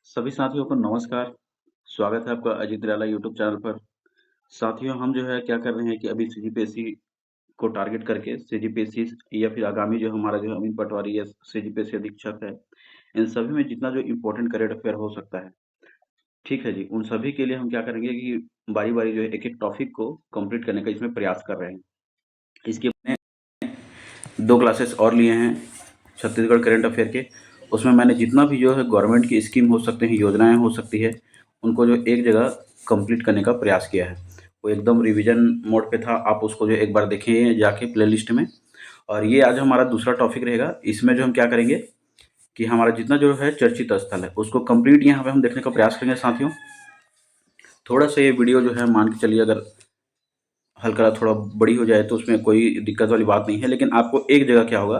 सभी साथियों को नमस्कार। स्वागत है आपका अजीत निराला यूट्यूब चैनल पर। साथियों हम जो है क्या कर रहे हैं कि अभी सीजीपीएससी को टारगेट करके सीजीपीएससी या फिर आगामी जो हमारा जो अमित पटवारी या सीजीपीएससी अधीक्षक है, इन सभी में जितना जो इम्पोर्टेंट करंट अफेयर हो सकता है, ठीक है जी, उन सभी के लिए हम क्या करेंगे कि बारी-बारी जो है एक-एक टॉपिक को कंप्लीट करने का इसमें प्रयास कर रहे हैं। इसके मैंने 2 क्लासेस और लिए हैं छत्तीसगढ़ करंट अफेयर के। उसमें मैंने जितना भी जो है गवर्नमेंट की स्कीम हो सकते हैं, योजनाएँ हो सकती है, उनको जो एक जगह कंप्लीट करने का प्रयास किया है। वो एकदम रिवीजन मोड पे था, आप उसको जो एक बार देखिए जाके प्लेलिस्ट में। और ये आज हमारा दूसरा टॉपिक रहेगा। इसमें जो हम क्या करेंगे कि हमारा जितना जो है चर्चित स्थल है, उसको कंप्लीट यहाँ पे हम देखने का प्रयास करेंगे साथियों। थोड़ा-सा ये वीडियो जो है मान के चलिए अगर हल्का थोड़ा बड़ी हो जाए तो उसमें कोई दिक्कत वाली बात नहीं है, लेकिन आपको एक जगह क्या होगा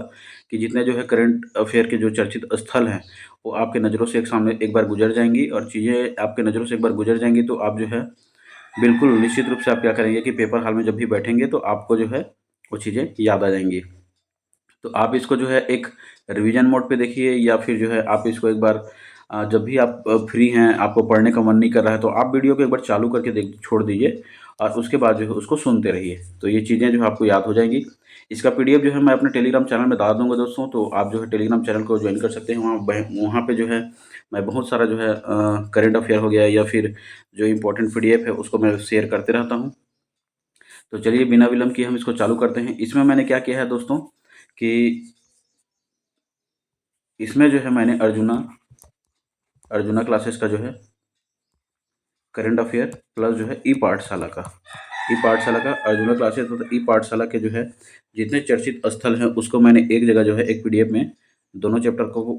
कि जितने जो है करंट अफेयर के जो चर्चित स्थल हैं, वो आपके नज़रों से एक सामने एक बार गुजर जाएँगी और चीज़ें आपके नज़रों से एक बार गुजर जाएँगी तो आप जो है बिल्कुल निश्चित रूप से आप क्या करेंगे कि पेपर हॉल में जब भी बैठेंगे तो आपको जो है वो चीज़ें याद आ जाएँगी। तो आप इसको जो है एक रिवीजन मोड पे देखिए या फिर जो है आप इसको एक बार जब भी आप फ्री हैं, आपको पढ़ने का मन नहीं कर रहा है, तो आप वीडियो को एक बार चालू करके देख छोड़ दीजिए और उसके बाद जो है उसको सुनते रहिए। तो ये चीज़ें जो है आपको याद हो जाएँगी। इसका पीडीएफ जो है मैं अपने टेलीग्राम चैनल में डाल दूँगा दोस्तों, तो आप जो है टेलीग्राम चैनल को जॉइन कर सकते हैं। वहाँ पे जो है मैं बहुत सारा जो है करंट अफेयर हो गया या फिर जो इम्पोर्टेंट पीडीएफ है उसको मैं शेयर करते रहता हूँ। तो चलिए बिना विलंब किए हम इसको चालू करते हैं। इसमें मैंने क्या किया है दोस्तों कि इसमें जो है मैंने अर्जुना क्लासेस का जो है करंट अफेयर प्लस जो है ई पाठशाला का अर्जुना क्लासेस तथा ई पाठशाला के जो है जितने चर्चित स्थल हैं उसको मैंने एक जगह जो है एक पीडीएफ में दोनों चैप्टर को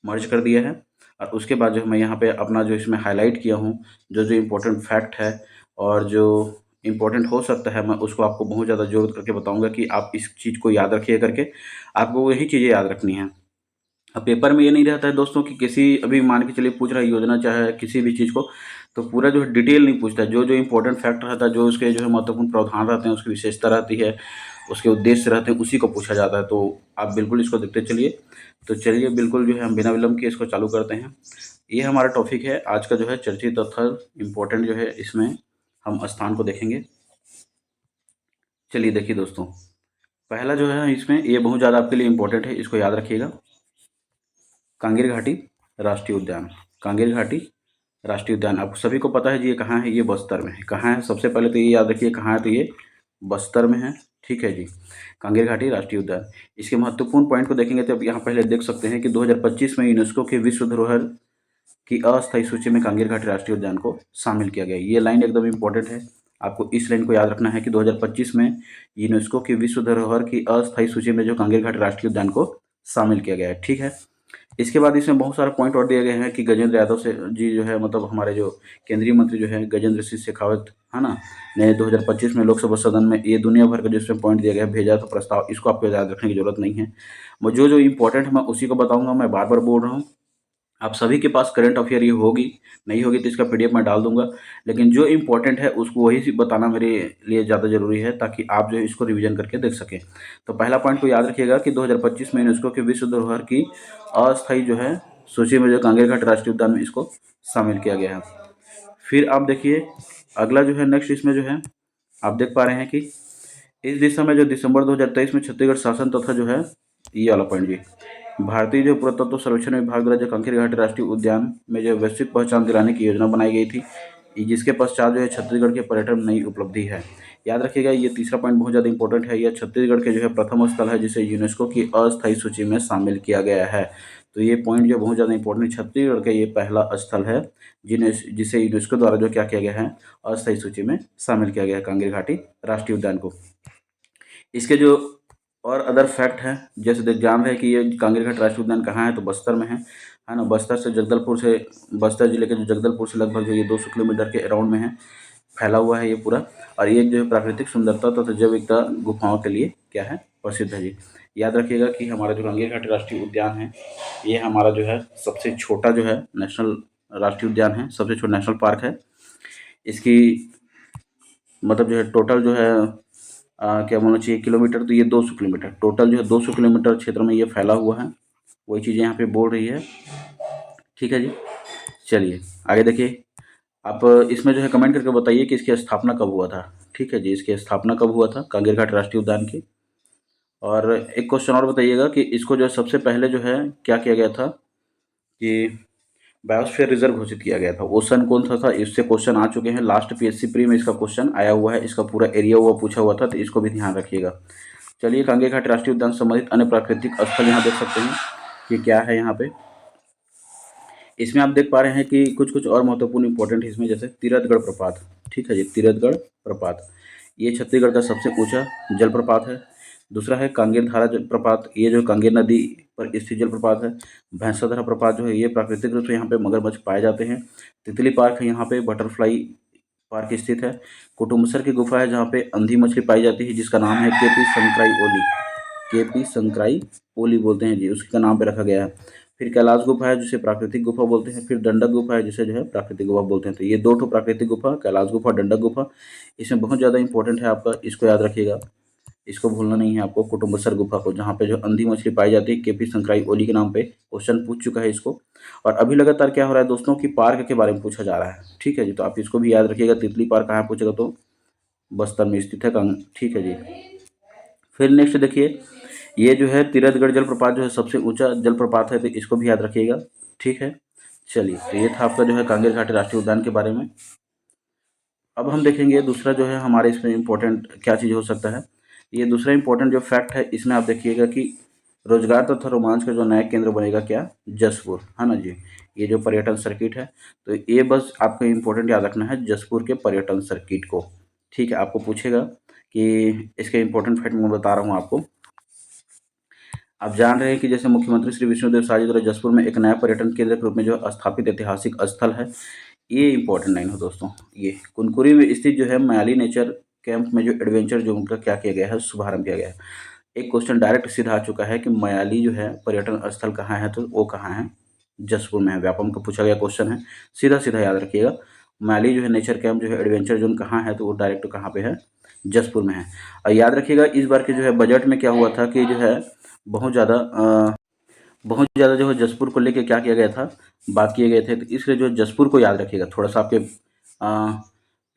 मर्ज कर दिया है। और उसके बाद जो मैं यहाँ पे अपना जो इसमें हाईलाइट किया हूँ, जो जो इम्पोर्टेंट फैक्ट है और जो इम्पोर्टेंट हो सकता है, मैं उसको आपको बहुत ज़्यादा ज़ोर करके बताऊँगा कि आप इस चीज़ को याद रखिए करके। आपको वही चीज़ें याद रखनी हैं। अब पेपर में ये नहीं रहता है दोस्तों कि किसी अभी मान के चलिए पूछ रहा है योजना चाहे किसी भी चीज़ को, तो पूरा जो है डिटेल नहीं पूछता है। जो जो इम्पोर्टेंट फैक्ट रहता है, जो उसके जो है महत्वपूर्ण प्रावधान रहते हैं, उसकी विशेषता रहती है, उसके उद्देश्य रहते हैं, उसी को पूछा जाता है। तो आप बिल्कुल इसको देखते चलिए। तो चलिए बिल्कुल जो है हम बिना विलंब के इसको चालू करते हैं। ये हमारा टॉपिक है आज का जो है चर्चित स्थल इम्पोर्टेंट जो है इसमें हम स्थान को देखेंगे। चलिए देखिए दोस्तों, पहला जो है इसमें ये बहुत ज़्यादा आपके लिए इम्पोर्टेंट है, इसको याद रखिएगा। कांगेर घाटी राष्ट्रीय उद्यान। कांगेर घाटी राष्ट्रीय उद्यान आप सभी को पता है जी, ये कहाँ है? ये बस्तर में है। कहाँ है? सबसे पहले तो ये याद रखिए कहाँ है, तो ये बस्तर में है। ठीक है जी, कांगेर घाटी राष्ट्रीय उद्यान। इसके महत्वपूर्ण पॉइंट को देखेंगे तो अब यहाँ पहले देख सकते हैं कि 2025 में यूनेस्को के विश्व धरोहर की अस्थायी सूची में कांगेर घाटी राष्ट्रीय उद्यान को शामिल किया गया। ये लाइन एकदम इम्पोर्टेंट है, आपको इस लाइन को याद रखना है कि 2025 में यूनेस्को की विश्व धरोहर की अस्थायी सूची में जो कांगेर घाटी राष्ट्रीय उद्यान को शामिल किया गया है। ठीक है, इसके बाद इसमें बहुत सारे पॉइंट और दिए गए हैं कि गजेंद्र यादव से जी जो है मतलब हमारे जो केंद्रीय मंत्री जो है गजेंद्र सिंह शेखावत है ना, ने 2025 में लोकसभा सदन में ये दुनिया भर का जो इसमें पॉइंट दिया गया है भेजा था प्रस्ताव, इसको आपको याद रखने की जरूरत नहीं है। वो जो जो इम्पोर्टेंट है मैं उसी को बताऊंगा। मैं बार बार बोल रहा हूँ, आप सभी के पास करंट अफेयर ये होगी, नहीं होगी तो इसका पीडीएफ मैं डाल दूंगा, लेकिन जो इम्पोर्टेंट है उसको वही बताना मेरे लिए ज़्यादा ज़रूरी है ताकि आप जो है इसको रिवीजन करके देख सकें। तो पहला पॉइंट को याद रखिएगा कि 2025 में यूनेस्को की विश्व धरोहर की अस्थायी जो है सूची में जो कांगेर घाट राष्ट्रीय उद्यान में इसको शामिल किया गया है। फिर आप देखिए अगला जो है नेक्स्ट इसमें जो है आप देख पा रहे हैं कि इस दिशा में जो दिसंबर 2023 में छत्तीसगढ़ शासन तथा जो है ये वाला पॉइंट जी, भारतीय जो पुरातत्व सर्वेक्षण विभाग द्वारा जो कांकेर घाटी राष्ट्रीय उद्यान में जो वैश्विक पहचान दिलाने की योजना बनाई गई थी, जिसके पश्चात जो है छत्तीसगढ़ के पर्यटन में नई उपलब्धि है। याद रखिएगा ये तीसरा पॉइंट बहुत ज़्यादा इंपॉर्टेंट है। यह छत्तीसगढ़ के जो है प्रथम स्थल है जिसे यूनेस्को की अस्थायी सूची में शामिल किया गया है। तो ये पॉइंट जो बहुत ज़्यादा इंपॉर्टेंट, छत्तीसगढ़ का ये पहला स्थल है जिसे यूनेस्को द्वारा जो क्या किया गया है, अस्थायी सूची में शामिल किया गया है कांगेर घाटी राष्ट्रीय उद्यान को। इसके जो और अदर फैक्ट हैं, जैसे देख जान रहे हैं कि ये कांगेर घाट राष्ट्रीय उद्यान कहाँ है, तो बस्तर में है ना। बस्तर जिले के जो जगदलपुर से लगभग जो ये 200 किलोमीटर के अराउंड में है, फैला हुआ है ये पूरा। और ये जो है प्राकृतिक सुंदरता तथा जैविकता गुफाओं के लिए क्या है, प्रसिद्ध है जी। याद रखिएगा कि हमारा जो कांगेर घाट राष्ट्रीय उद्यान है ये हमारा जो है सबसे छोटा जो है नेशनल राष्ट्रीय उद्यान है, सबसे छोटा नेशनल पार्क है। इसकी मतलब जो है टोटल जो है क्या बोलना चाहिए किलोमीटर, तो ये 200 किलोमीटर टोटल जो है 200 किलोमीटर क्षेत्र में ये फैला हुआ है। वही चीज़ें यहाँ पे बोल रही है। ठीक है जी। चलिए आगे देखिए। आप इसमें जो है कमेंट करके बताइए कि इसकी स्थापना कब हुआ था। ठीक है जी, इसकी स्थापना कब हुआ था कांगेर घाट राष्ट्रीय उद्यान की। और एक क्वेश्चन और बताइएगा कि इसको जो है सबसे पहले जो है क्या किया गया था कि बायोस्फीयर रिजर्व घोषित किया गया था। ओशन कौन सा था, इससे क्वेश्चन आ चुके हैं। लास्ट पीएससी प्री में इसका क्वेश्चन आया हुआ है, इसका पूरा एरिया हुआ पूछा हुआ था, तो इसको भी ध्यान रखिएगा। चलिए, कांगेर घाट राष्ट्रीय उद्यान संबंधित अन्य प्राकृतिक स्थल यहाँ देख सकते हैं कि क्या है यहाँ पे। इसमें आप देख पा रहे हैं कि कुछ कुछ और महत्वपूर्ण इंपॉर्टेंट है इसमें, जैसे तीरथगढ़ प्रपात। ठीक है जी, तीरथगढ़ प्रपात ये छत्तीसगढ़ का सबसे ऊंचा जलप्रपात है। दूसरा है कांगेर धारा जलप्रपात, ये जो कांगेर नदी पर स्थित जलप्रपात है। भैंसाधारा प्रपात जो है ये प्राकृतिक रूप से यहाँ पे मगरमच्छ पाए जाते हैं। तितली पार्क है यहाँ पे, बटरफ्लाई पार्क स्थित है। कुटुम्बसर की गुफा है जहाँ पे अंधी मछली पाई जाती है, जिसका नाम है केपी संक्राई ओली। केपी संक्राई ओली बोलते हैं जी, उसका नाम पे रखा गया है। फिर कैलाश गुफा है जिसे प्राकृतिक गुफा बोलते हैं। फिर दंडक गुफा है जिसे जो है प्राकृतिक गुफा बोलते हैं। तो ये दो ठो प्राकृतिक गुफा, कैलाश गुफा, दंडक गुफा, इसमें बहुत ज़्यादा इंपॉर्टेंट है आपका, इसको याद रखिएगा, इसको भूलना नहीं है आपको। कुटुम्बसर गुफा को, जहाँ पे जो अंधी मछली पाई जाती है, केपी संक्राई ओली के नाम पे क्वेश्चन पूछ चुका है इसको। और अभी लगातार क्या हो रहा है दोस्तों कि पार्क के बारे में पूछा जा रहा है। ठीक है जी, तो आप इसको भी याद रखिएगा। तितली पार्क कहाँ पूछेगा, तो बस्तर में स्थित है। ठीक है जी। फिर नेक्स्ट देखिए, ये जो है तीरथगढ़ जलप्रपात जो है सबसे ऊंचा जलप्रपात है, तो इसको भी याद रखिएगा। ठीक है, चलिए, तो ये था आपका जो है कांगेर घाटी राष्ट्रीय उद्यान के बारे में। अब हम देखेंगे दूसरा जो है हमारे इसमें इम्पोर्टेंट क्या चीज़ हो सकता है। ये दूसरा इम्पोर्टेंट जो फैक्ट है इसमें आप देखिएगा कि रोजगार तथा रोमांच का जो नया केंद्र बनेगा क्या, जसपुर, है ना जी। ये जो पर्यटन सर्किट है, तो ये बस आपको इम्पोर्टेंट याद रखना है, जसपुर के पर्यटन सर्किट को। ठीक है, आपको पूछेगा कि इसके इम्पोर्टेंट फैक्ट मैं बता रहा हूँ आपको। आप जान रहे हैं कि जैसे मुख्यमंत्री श्री विष्णुदेव साय द्वारा जसपुर में एक नया पर्यटन केंद्र के रूप में जो स्थापित ऐतिहासिक स्थल है, ये इंपॉर्टेंट लाइन हो दोस्तों। ये कुनकुरी में स्थित जो है मयाली नेचर कैंप में जो एडवेंचर जोन का क्या किया गया है, शुभारंभ किया गया है। एक क्वेश्चन डायरेक्ट सीधा आ चुका है कि मयाली जो है पर्यटन स्थल कहाँ है, तो वो कहाँ है, जसपुर में है। व्यापम का पूछा गया क्वेश्चन है, सीधा सीधा याद रखिएगा। मयाली जो है नेचर कैंप जो है एडवेंचर जोन कहाँ है, तो वो डायरेक्ट कहाँ पे है, जसपुर में है। और याद रखिएगा इस बार के जो है बजट में क्या हुआ था कि जो है बहुत ज़्यादा जो है जसपुर को लेके क्या किया गया था, बात किए गए थे, तो इसलिए जो जसपुर को याद रखिएगा। थोड़ा सा आपके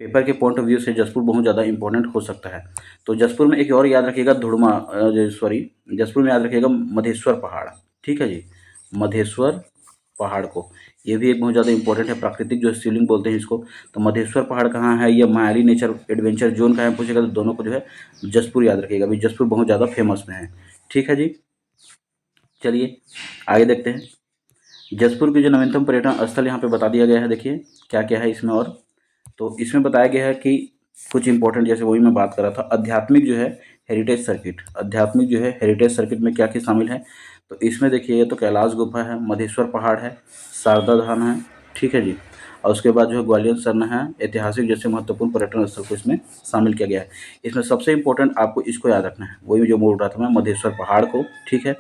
पेपर के पॉइंट ऑफ व्यू से जसपुर बहुत ज़्यादा इंपॉर्टेंट हो सकता है। तो जसपुर में एक और याद रखिएगा, जसपुर में याद रखिएगा मधेश्वर पहाड़। ठीक है जी, मधेश्वर पहाड़ को, ये भी एक बहुत ज़्यादा इंपॉर्टेंट है, प्राकृतिक जो शिवलिंग बोलते हैं इसको। तो मधेश्वर पहाड़ कहाँ है, या मायाली नेचर एडवेंचर जोन कहाँ है पूछेगा, तो दोनों को जो है जसपुर याद रखिएगा। अभी जसपुर बहुत ज़्यादा फेमस में है। ठीक है जी, चलिए आगे देखते हैं। जसपुर की जो नवीनतम पर्यटन स्थल यहाँ पे बता दिया गया है। देखिए क्या क्या है इसमें। और तो इसमें बताया गया है कि कुछ इंपॉर्टेंट, जैसे वही मैं बात कर रहा था, आध्यात्मिक जो है हेरिटेज सर्किट। आध्यात्मिक जो है हेरिटेज सर्किट में क्या क्या शामिल है, तो इसमें देखिए तो कैलाश गुफा है, मधेश्वर पहाड़ है, शारदा धाम है। ठीक है जी। और उसके बाद जो है ग्वालियर सरना है, ऐतिहासिक जैसे महत्वपूर्ण पर्यटन स्थल को इसमें शामिल किया गया है। इसमें सबसे इंपॉर्टेंट आपको इसको याद रखना है, वही जो बोल रहा था मैं, मधेश्वर पहाड़ को। ठीक है,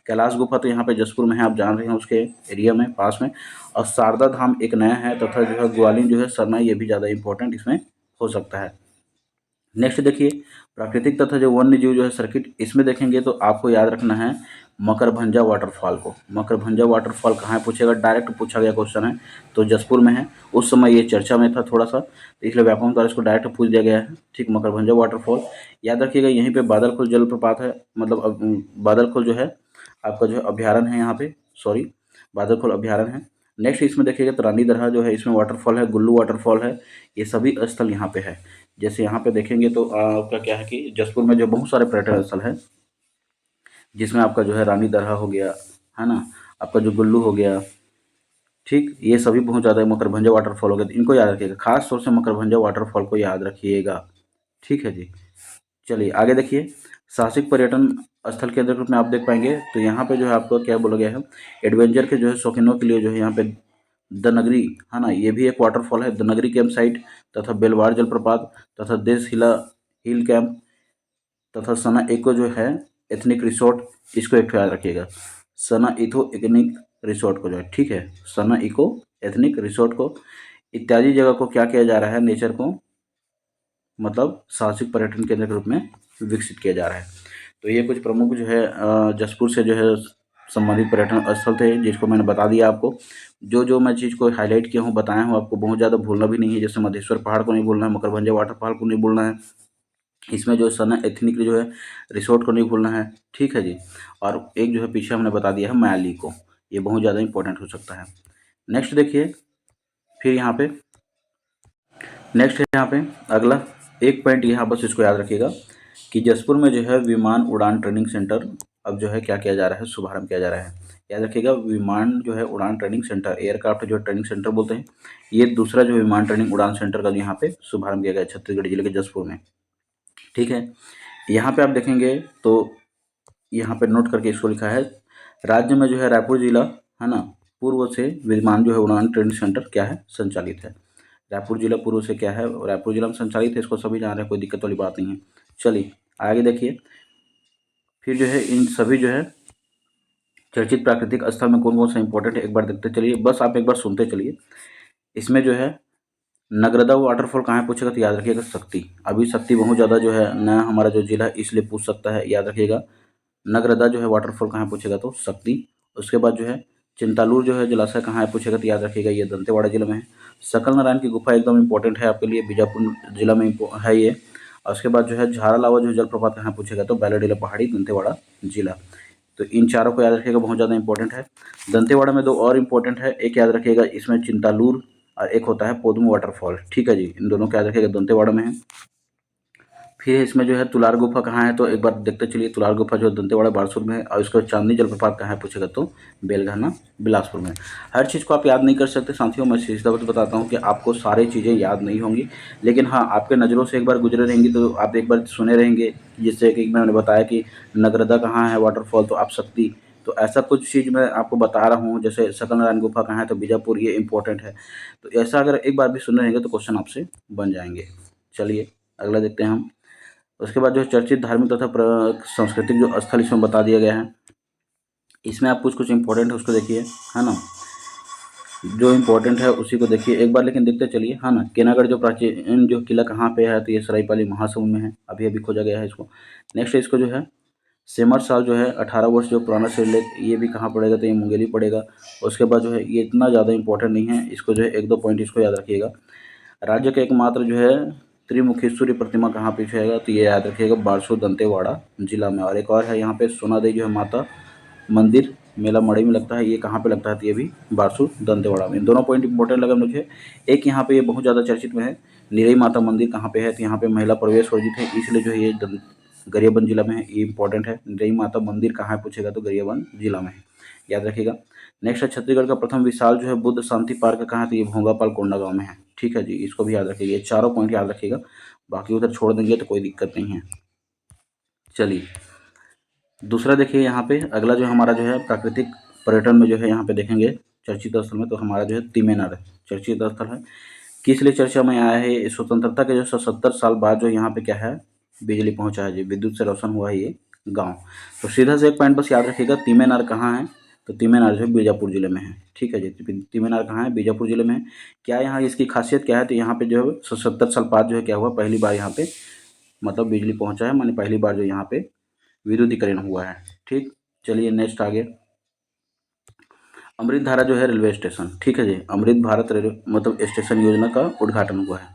कैलाश गुफा तो यहाँ पे जसपुर में है, आप जान रहे हैं, उसके एरिया में पास में। और शारदा धाम एक नया है, तथा जो है ग्वालियर जो है सरना, ये भी ज़्यादा इंपॉर्टेंट इसमें हो सकता है। नेक्स्ट देखिए, प्राकृतिक तथा जो वन्य जीव जो है सर्किट, इसमें देखेंगे तो आपको याद रखना है मकरभंजा वाटरफॉल को। मकरभंजा वाटरफॉल कहाँ है पूछेगा, डायरेक्ट पूछा गया क्वेश्चन है, तो जसपुर में है। उस समय ये चर्चा में था थोड़ा सा, तो इसलिए व्यापम द्वारा इसको डायरेक्ट पूछ दिया गया है। ठीक, मकरभंजा वाटरफॉल याद रखिएगा। यहीं पे बादलखोल जलप्रपात है, मतलब बादलखोल जो है आपका जो है अभ्यारण्य है यहाँ पे, सॉरी, बादलखोल अभ्यारण्य है। नेक्स्ट इसमें देखिएगा तो रानी दरहा जो है इसमें वाटरफॉल है, गुल्लू वाटरफॉल है, ये सभी स्थल यहाँ पे है। जैसे यहाँ पे देखेंगे तो आपका क्या है कि जसपुर में जो बहुत सारे पर्यटन स्थल है, जिसमें आपका जो है रानी दरहा हो गया, है ना, आपका जो गुल्लू हो गया। ठीक, ये सभी बहुत ज़्यादा, मकरभंजा वाटरफॉल हो गया, तो इनको याद रखिएगा, खास तौर से मकरभंजा वाटरफॉल को याद रखिएगा। ठीक है जी, चलिए आगे देखिए। साहसिक पर्यटन स्थल के अंतर्गत में आप देख पाएंगे तो यहाँ पे जो है आपको क्या बोला गया है, एडवेंचर के जो है शौकीनों के लिए जो है यहाँ पे द नगरी, है ना, ये भी एक वाटरफॉल है, द नगरी कैंप साइट, तथा बेलवार जलप्रपात, तथा देश हिला हिल कैंप, तथा सना इको जो है एथनिक रिसोर्ट, इसको एक याद रखिएगा, सना इथो एथनिक रिसोर्ट को जो है, ठीक है, सना इको एथनिक रिसोर्ट को, इत्यादि जगह को क्या किया जा रहा है, नेचर को मतलब साहसिक पर्यटन केंद्र के रूप में विकसित किया जा रहा है। तो ये कुछ प्रमुख जो है जसपुर से जो है संबंधित पर्यटन स्थल थे, जिसको मैंने बता दिया आपको। जो जो मैं चीज़ को हाईलाइट किया हूँ, बताया हूँ, आपको बहुत ज़्यादा भूलना भी नहीं है। जैसे मधेश्वर पहाड़ को नहीं भूलना है, मकरभंजा वाटरफॉल को नहीं भूलना है, इसमें जो सना एथनिक जो है रिसोर्ट को नहीं भूलना है, ठीक है जी। और एक जो है पीछे हमने बता दिया है मायाली को, ये बहुत ज़्यादा इंपॉर्टेंट हो सकता है। नेक्स्ट देखिए, फिर यहाँ पे नेक्स्ट है यहाँ पे अगला एक पॉइंट, यहाँ बस इसको याद रखिएगा कि जसपुर में जो है विमान उड़ान ट्रेनिंग सेंटर अब जो है क्या किया जा रहा है, शुभारंभ किया जा रहा है। याद रखिएगा, विमान जो है उड़ान ट्रेनिंग सेंटर, एयरक्राफ्ट जो ट्रेनिंग सेंटर बोलते हैं, ये दूसरा जो विमान ट्रेनिंग उड़ान सेंटर का यहाँ पे शुभारंभ किया गया है छत्तीसगढ़ जिले के जसपुर में, ठीक है। यहाँ पे आप देखेंगे तो यहाँ पे नोट करके इसको लिखा है, राज्य में जो है रायपुर जिला है ना, पूर्व से विमान जो है उड़ान ट्रेनिंग सेंटर क्या है, संचालित है। रायपुर जिला पूर्व से क्या है, रायपुर जिला में संचालित है, इसको सभी जान रहे हैं, कोई दिक्कत वाली बात नहीं है। चलिए आगे देखिए, फिर जो है इन सभी जो है चर्चित प्राकृतिक स्थल में कौन कौन सा इंपॉर्टेंट है, एक बार देखते चलिए, बस आप एक बार सुनते चलिए। इसमें जो है नगरदा वाटरफॉल कहाँ है पूछेगा तो याद रखिएगा शक्ति। अभी शक्ति बहुत ज़्यादा जो है नया हमारा जो जिला है, इसलिए पूछ सकता है, याद रखिएगा। नगरदा जो है वाटरफॉल कहाँ है पूछेगा तो शक्ति। उसके बाद जो है चिंतालूर जो है जलाशय कहाँ है पूछेगा तो याद रखिएगा, ये दंतेवाड़ा जिले में है। सकल नारायण की गुफा एकदम इंपॉर्टेंट है आपके लिए, बीजापुर जिला में है ये। और उसके बाद जो है झारा लावा जो जलप्रपात कहाँ पूछेगा तो बैलाडीला पहाड़ी, दंतेवाड़ा जिला। तो इन चारों को याद रखिएगा, बहुत ज़्यादा इंपॉर्टेंट है। दंतेवाड़ा में दो और इंपॉर्टेंट है, एक याद रखिएगा इसमें चिंतालूर और एक होता है पोदुम वाटरफॉल, ठीक है जी। इन दोनों को याद रखिएगा, दंतेवाड़ा में है। फिर इसमें जो है तुलार गुफा कहाँ है तो एक बार देखते चलिए, तुलार गुफा जो है दंतेवाड़ा बारसूर में है। और इसका चांदनी जलप्रपात कहाँ है पूछेगा तो बेलघाना बिलासपुर में। हर चीज़ को आप याद नहीं कर सकते साथियों, मैं सीधा बात बताता हूँ कि आपको सारी चीज़ें याद नहीं होंगी, लेकिन हाँ आपके नज़रों से एक बार गुजरे रहेंगी तो आप एक बार सुने रहेंगे। जिससे कि मैंने बताया कि नगरदा कहाँ है वाटरफॉल तो आप शक्ति, तो ऐसा कुछ चीज़ मैं आपको बता रहा हूँ। जैसे सकलनारायण गुफा कहाँ है तो बीजापुर, ये इंपॉर्टेंट है। तो ऐसा अगर एक बार भी सुने रहेंगे तो क्वेश्चन आपसे बन जाएंगे। चलिए अगला देखते हैं हम। उसके बाद जो है चर्चित धार्मिक तथा सांस्कृतिक जो स्थल इसमें बता दिया गया है। इसमें आप कुछ कुछ इंपॉर्टेंट है उसको देखिए, है ना, जो इम्पोर्टेंट है उसी को देखिए एक बार, लेकिन देखते चलिए, है ना। केनागढ़ जो प्राचीन जो किला कहाँ पे है तो ये सरायपाली महासमुंद में है, अभी अभी खोजा गया है इसको। नेक्स्ट इसको जो है सेमर साल जो है 18 वर्ष जो पुराना शिलालेख, ये भी कहाँ पड़ेगा तो ये मुंगेली पड़ेगा। उसके बाद जो है ये इतना ज़्यादा इंपॉर्टेंट नहीं है, इसको जो है एक दो पॉइंट इसको याद रखिएगा। राज्य का एकमात्र जो है त्रिमुखेश्वरी प्रतिमा कहाँ पे है तो ये याद रखिएगा बारसूर दंतेवाड़ा जिला में। और एक और है यहाँ पे सोनादेवी जो है माता मंदिर, मेला मड़ई में लगता है, ये कहाँ पे लगता है तो ये भी बारसूर दंतेवाड़ा में। दोनों पॉइंट इंपॉर्टेंट लगा मुझे। एक यहाँ पे ये बहुत ज़्यादा चर्चित में है, निरई माता मंदिर कहाँ पे है तो यहाँ पे महिला प्रवेश वर्जित है, इसलिए जो है ये गरियाबंद जिला में है, ये इंपॉर्टेंट है। निरई माता मंदिर कहाँ पूछेगा तो गरियाबंद जिला में है, याद रखिएगा। नेक्स्ट है छत्तीसगढ़ का प्रथम विशाल जो है बुद्ध शांति पार्क कहाँ है तो ये भोंगापाल कोंडागांव में है, ठीक है जी। इसको भी याद रखिएगा, ये चारों पॉइंट याद रखिएगा, बाकी उधर छोड़ देंगे तो कोई दिक्कत नहीं है। चलिए दूसरा देखिए, यहाँ पे अगला जो हमारा जो है प्राकृतिक पर्यटन में जो है यहाँ पे देखेंगे चर्चित स्थल में, तो हमारा जो है तिमेनार चर्चित स्थल है। किस लिए चर्चा में आया है, स्वतंत्रता के जो 70 साल बाद जो यहाँ पे क्या है बिजली पहुँचा है जी, विद्युत से रोशन हुआ है ये गाँव। तो सीधा से एक पॉइंट बस याद रखिएगा, तिमेनार कहाँ है तो तिमेनार जो है बीजापुर जिले में है, ठीक है जी। तिमेनार कहाँ है, बीजापुर जिले में है। क्या यहाँ इसकी खासियत क्या है तो यहाँ पे जो है 70 साल बाद जो है क्या हुआ, पहली बार यहाँ पे मतलब बिजली पहुँचा है, माने पहली बार जो यहाँ पे विद्युतीकरण हुआ है, ठीक। चलिए नेक्स्ट आगे, अमृत धारा जो है रेलवे स्टेशन, ठीक है जी। अमृत भारत रेलवे मतलब स्टेशन योजना का उद्घाटन हुआ है,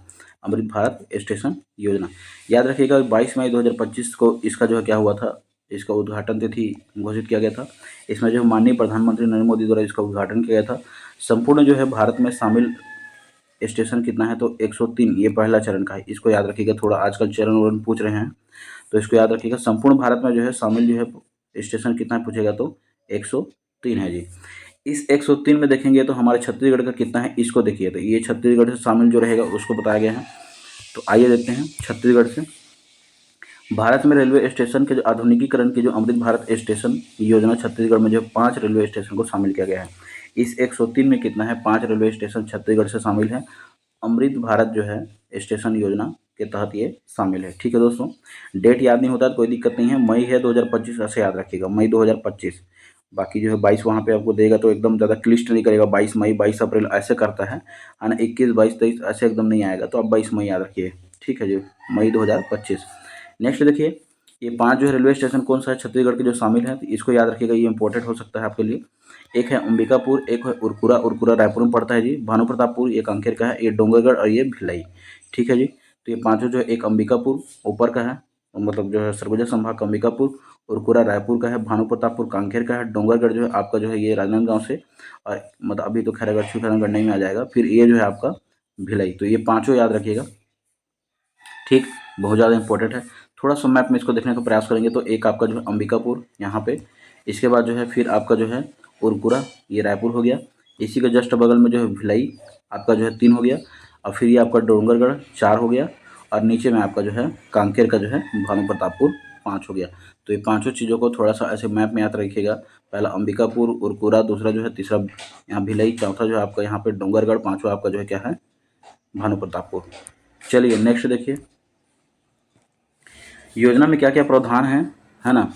अमृत भारत स्टेशन योजना। याद रखिएगा 22 मई 2025 को इसका जो है क्या हुआ था, इसका उद्घाटन तिथि घोषित किया गया था। इसमें जो माननीय प्रधानमंत्री नरेंद्र मोदी द्वारा इसका उद्घाटन किया गया था। संपूर्ण जो है भारत में शामिल स्टेशन कितना है तो 103, ये पहला चरण का है, इसको याद रखिएगा। थोड़ा आजकल चरण वरण पूछ रहे हैं तो इसको याद रखिएगा। संपूर्ण भारत में जो है शामिल जो है स्टेशन कितना पूछेगा तो 103 है जी। इस 103 में देखेंगे तो हमारे छत्तीसगढ़ का कितना है, इसको देखिए, तो ये छत्तीसगढ़ से शामिल जो रहेगा उसको बताया गया है। तो आइए देखते हैं छत्तीसगढ़ से। भारत में रेलवे स्टेशन के जो आधुनिकीकरण की जो अमृत भारत स्टेशन योजना, छत्तीसगढ़ में जो 5 रेलवे स्टेशन को शामिल किया गया है। इस 103 में कितना है, 5 रेलवे स्टेशन छत्तीसगढ़ से शामिल है, अमृत भारत जो है स्टेशन योजना के तहत ये शामिल है, ठीक है दोस्तों। डेट याद नहीं होता तो कोई दिक्कत नहीं है, मई है 2025 ऐसे याद रखिएगा, मई 2025। बाकी जो है 22 वहाँ पे आपको देगा तो एकदम ज़्यादा क्लिष्ट नहीं करेगा, 22 मई 22 अप्रैल ऐसे करता है ना, 21 22 23 ऐसे एकदम नहीं आएगा, तो आप 22 मई याद रखिए, ठीक है जी, मई 2025। नेक्स्ट देखिए, ये 5 जो है रेलवे स्टेशन कौन सा है छत्तीसगढ़ के जो शामिल है, तो इसको याद रखिएगा, ये इंपॉर्टेंट हो सकता है आपके लिए। एक है अंबिकापुर, एक है उरकुरा, उरकुरा रायपुर में पड़ता है जी। भानुप्रतापपुर ये कांकेर का है, ये डोंगरगढ़ और ये भिलाई। ठीक है जी। तो ये पाँचों जो है, एक अंबिकापुर ऊपर का है, मतलब जो है सरगुजा संभाग का अंबिकापुर, उरकुरा रायपुर का है, भानुप्रतापपुर कांकेर का है, डोंगरगढ़ जो है आपका जो है ये राजनांदगांव से, और मतलब अभी तो खैरागढ़ छुईखरन गणना में आ जाएगा, फिर ये जो है आपका भिलाई। तो ये पाँचों याद रखिएगा, ठीक, बहुत ज़्यादा इंपॉर्टेंट है। थोड़ा सा मैप में इसको देखने का प्रयास करेंगे तो एक आपका जो है अंबिकापुर यहाँ पे, इसके बाद जो है फिर आपका जो है उरकुरा, ये रायपुर हो गया, इसी के जस्ट बगल में जो है भिलाई आपका जो है 3 हो गया, और फिर ये आपका डोंगरगढ़ 4 हो गया, और नीचे में आपका जो है कांकेर का जो है भानुप्रतापपुर 5 हो गया। तो ये पाँचों चीज़ों को थोड़ा सा ऐसे मैप में याद रखिएगा, पहला अंबिकापुर, उरकुरा, दूसरा जो है, तीसरा यहाँ भिलाई, चौथा जो है आपका यहाँ पे डोंगरगढ़, पाँचवा आपका जो है क्या है भानुप्रतापपुर। चलिए नेक्स्ट देखिए, योजना में क्या क्या प्रावधान है ना।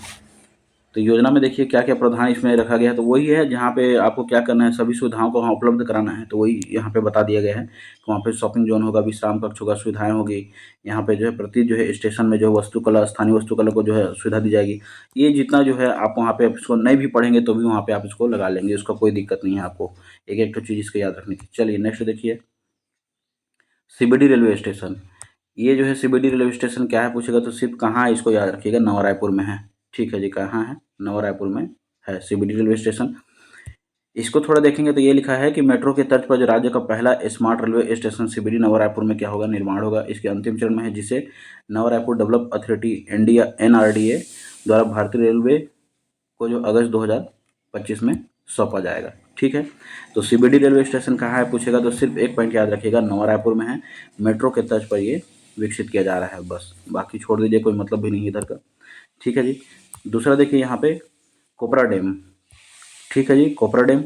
तो योजना में देखिए क्या क्या प्रावधान इसमें रखा गया है, तो वही है जहाँ पे आपको क्या करना है, सभी सुविधाओं को वहाँ उपलब्ध कराना है, तो वही यहाँ पे बता दिया गया है कि वहाँ पे शॉपिंग जोन होगा, विश्राम कक्ष होगा, सुविधाएं होगी। यहाँ पे जो है प्रति जो है स्टेशन में जो है वस्तुकला, स्थानीय वस्तुकला को जो है सुविधा दी जाएगी। ये जितना जो है आप वहाँ पे इसको नहीं भी पढ़ेंगे तो भी वहाँ पे आप इसको लगा लेंगे, उसका कोई दिक्कत नहीं है आपको, एक एक तो चीज़ इसको याद रखने की। चलिए नेक्स्ट देखिए, सीबीडी रेलवे स्टेशन। ये जो है सीबीडी रेलवे स्टेशन क्या है पूछेगा तो सिर्फ कहाँ है इसको याद रखिएगा, नवा रायपुर में है। ठीक है जी, कहाँ है, नवा रायपुर में है सीबीडी रेलवे स्टेशन। इसको थोड़ा देखेंगे तो ये लिखा है कि मेट्रो के तर्ज पर जो राज्य का पहला स्मार्ट रेलवे स्टेशन सीबीडी नवा रायपुर में क्या होगा, निर्माण होगा। इसके अंतिम चरण में है, जिसे नवा Raipur develop authority India NRDA द्वारा भारतीय रेलवे को जो अगस्त 2025 में सौंपा जाएगा। ठीक है, तो सीबीडी रेलवे स्टेशन कहाँ है पूछेगा तो सिर्फ एक पॉइंट याद रखिएगा, नवा रायपुर में है, मेट्रो के तर्ज पर ये विकसित किया जा रहा है, बस बाकी छोड़ दीजिए, कोई मतलब भी नहीं है इधर का। ठीक है जी। दूसरा देखिए यहाँ पे कोपरा डैम। ठीक है जी, कोपरा डैम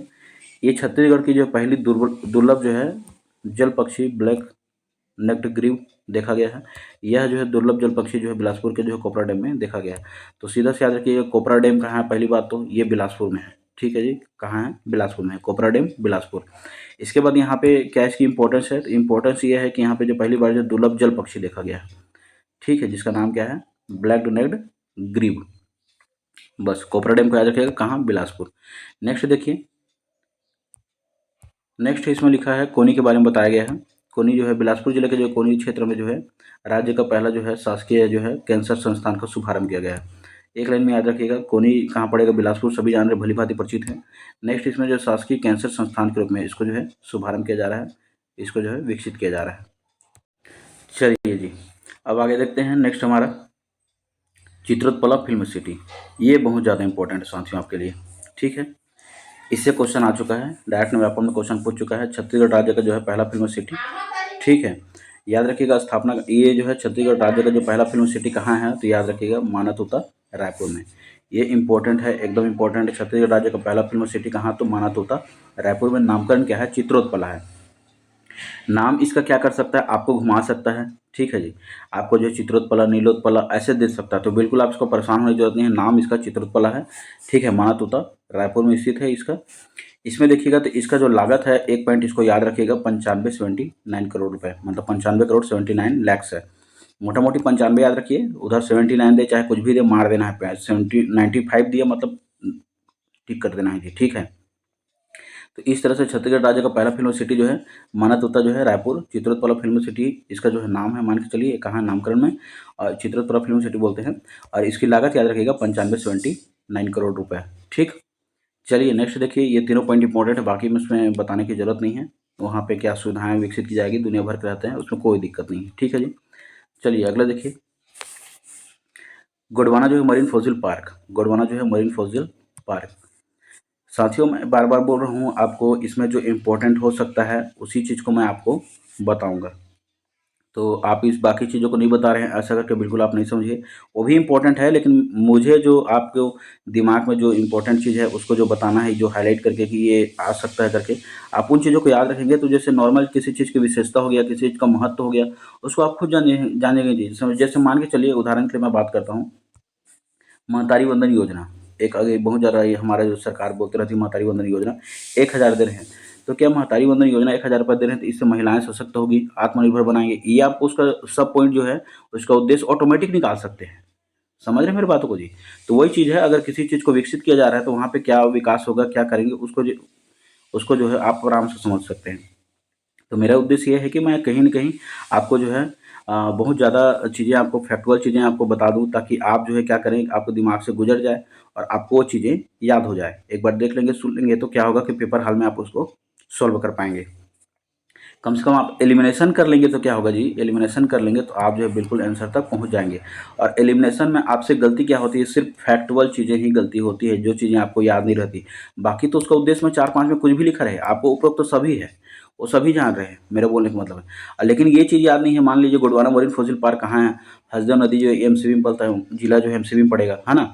ये छत्तीसगढ़ की जो पहली दुर्लभ जो है जल पक्षी ब्लैक नेक्ड ग्रीव देखा गया है। यह जो है दुर्लभ जल पक्षी जो है बिलासपुर के जो है कोपरा डैम में देखा गया है। तो सीधा से याद रखिएगा, कोपरा डैम कहाँ है, पहली बात तो ये बिलासपुर में है। ठीक है जी, कहाँ है, बिलासपुर में है कोपरा डैम, बिलासपुर। इसके बाद यहाँ पे क्या इसकी इंपॉर्टेंस है, तो इंपॉर्टेंस ये है कि यहाँ पे जो पहली बार जो दुर्लभ जल पक्षी देखा गया है, ठीक है, जिसका नाम क्या है, ब्लैक नेक्ड ग्रीव। बस कोपरा डैम को याद रखिएगा, कहाँ, बिलासपुर। नेक्स्ट देखिए, नेक्स्ट इसमें लिखा है कोनी के बारे में बताया गया है। कोनी जो है बिलासपुर जिले के जो कोनी क्षेत्र में जो है राज्य का पहला जो है शासकीय जो है कैंसर संस्थान का शुभारंभ किया गया है। एक लाइन में याद रखिएगा, कोनी कहाँ पड़ेगा, बिलासपुर, सभी जान रहे, भली भांति परिचित है। नेक्स्ट इसमें जो शासकीय कैंसर संस्थान के रूप में इसको जो है शुभारंभ किया जा रहा है, इसको जो है विकसित किया जा रहा है। चलिए जी, अब आगे देखते हैं। नेक्स्ट हमारा चित्रोत्पला फिल्म सिटी, ये बहुत ज़्यादा इंपॉर्टेंट है साथियों आपके लिए। ठीक है, इससे क्वेश्चन आ चुका है, डायरेक्ट व्यापक में क्वेश्चन पूछ चुका है, छत्तीसगढ़ राज्य का जो है पहला फिल्म सिटी। ठीक है, याद रखिएगा स्थापना, ये जो है छत्तीसगढ़ राज्य का जो पहला फिल्म सिटी कहाँ है, तो याद रखिएगा मानातोता रायपुर में। ये इंपॉर्टेंट है, एकदम इंपॉर्टेंट है। छत्तीसगढ़ राज्य का पहला फिल्म सिटी कहाँ, तो मानातोता रायपुर में। नामकरण क्या है, चित्रोत्पला है। नाम इसका क्या कर सकता है, आपको घुमा सकता है। ठीक है जी, आपको जो चित्रोत्पला, नीलोत्पला ऐसे दे सकता है, तो बिल्कुल आप इसको परेशान होने की जरूरत नहीं है, नाम इसका चित्रोत्पला है। ठीक है, मानातोता रायपुर में स्थित है इसका। इसमें देखिएगा तो इसका जो लागत है, एक पॉइंट इसको याद रखिएगा, 95-79 करोड़ रुपए, मतलब 95 करोड़ 79 लैक्स है। मोटा मोटी 95 याद रखिए, उधर 79 दे, चाहे कुछ भी दे, मार देना है, 95 दिया मतलब टिक कर देना है जी। ठीक है, तो इस तरह से छत्तीसगढ़ राज्य का पहला फिल्म सिटी जो है मानातोता जो है रायपुर, चित्रोत्पला फिल्म सिटी इसका जो है नाम है, मान के चलिए कहाँ नामकरण में, और चित्रोत्पला फिल्म सिटी बोलते हैं। और इसकी लागत याद रखिएगा 95-79 करोड़ रुपए। ठीक, चलिए नेक्स्ट देखिए, ये तीनों पॉइंट इंपॉर्टेंट है, बाकी में उसमें बताने की जरूरत नहीं है। वहाँ पे क्या सुविधाएं विकसित की जाएगी, दुनिया भर के रहते हैं, उसमें कोई दिक्कत नहीं है। ठीक है जी, चलिए अगला देखिए, गोंडवाना जो है मरीन फॉसिल पार्क, गोंडवाना जो है मरीन फॉसिल पार्क। साथियों मैं बार बार बोल रहा हूँ आपको, इसमें जो इम्पोर्टेंट हो सकता है उसी चीज़ को मैं आपको बताऊँगा, तो आप इस बाकी चीज़ों को नहीं बता रहे हैं ऐसा करके बिल्कुल आप नहीं समझिए, वो भी इम्पोर्टेंट है, लेकिन मुझे जो आपको दिमाग में जो इम्पोर्टेंट चीज़ है उसको जो बताना है, जो हाईलाइट करके कि ये आ सकता है करके, आप उन चीज़ों को याद रखेंगे तो जैसे नॉर्मल किसी चीज़ की विशेषता हो गया, किसी चीज़ का महत्व हो गया, उसको आप खुद जानेंगे जी। जैसे मान के चलिए, उदाहरण के लिए मैं बात करता हूँ, महतारी वंदन योजना, एक आगे बहुत ज़्यादा ये हमारा जो सरकार बोलते रहती है, महतारी वंदन योजना 1000 दे रहे हैं, तो क्या महतारी वंदन योजना 1000 रुपये दे रहे हैं तो इससे महिलाएं सशक्त होगी, आत्मनिर्भर बनाएंगे, ये आपको उसका सब पॉइंट जो है उसका उद्देश्य ऑटोमेटिक निकाल सकते हैं। समझ रहे हैं मेरी बातों को जी? तो वही चीज़ है, अगर किसी चीज़ को विकसित किया जा रहा है तो वहाँ पे क्या विकास होगा, क्या करेंगे, उसको जो है आप आराम से समझ सकते हैं। तो मेरा उद्देश्य ये है कि मैं कहीं न कहीं आपको जो है बहुत ज़्यादा चीज़ें, आपको फैक्चुअल चीज़ें आपको बता दूँ, ताकि आप जो है क्या करें, आपके दिमाग से गुज़र जाए और आपको वो चीज़ें याद हो जाए। एक बार देख लेंगे, सुन लेंगे तो क्या होगा कि पेपर हॉल में आप उसको सॉल्व कर पाएँगे। कम से कम आप एलिमिनेशन कर लेंगे तो क्या होगा जी, एलिमिनेशन कर लेंगे तो आप जो है बिल्कुल आंसर तक पहुँच जाएँगे। और एलिमिनेशन में आपसे गलती क्या होती है, सिर्फ़ फैक्चुअल चीज़ें ही गलती होती है, जो चीज़ें आपको याद नहीं रहती। बाकी तो उसका उद्देश्य में 4-5 में कुछ भी लिखा रहे, आपको उपरोक्त तो सभी है, वो सभी जान रहे हैं, मेरा बोलने का मतलब है। लेकिन ये चीज़ याद नहीं है, मान लीजिए गोंडवाना मरीन फोसिल पार्क कहाँ है? हसदेव नदी जो है एमसीबी में पड़ता है, जिला जो है एमसीबी में पड़ेगा, है ना?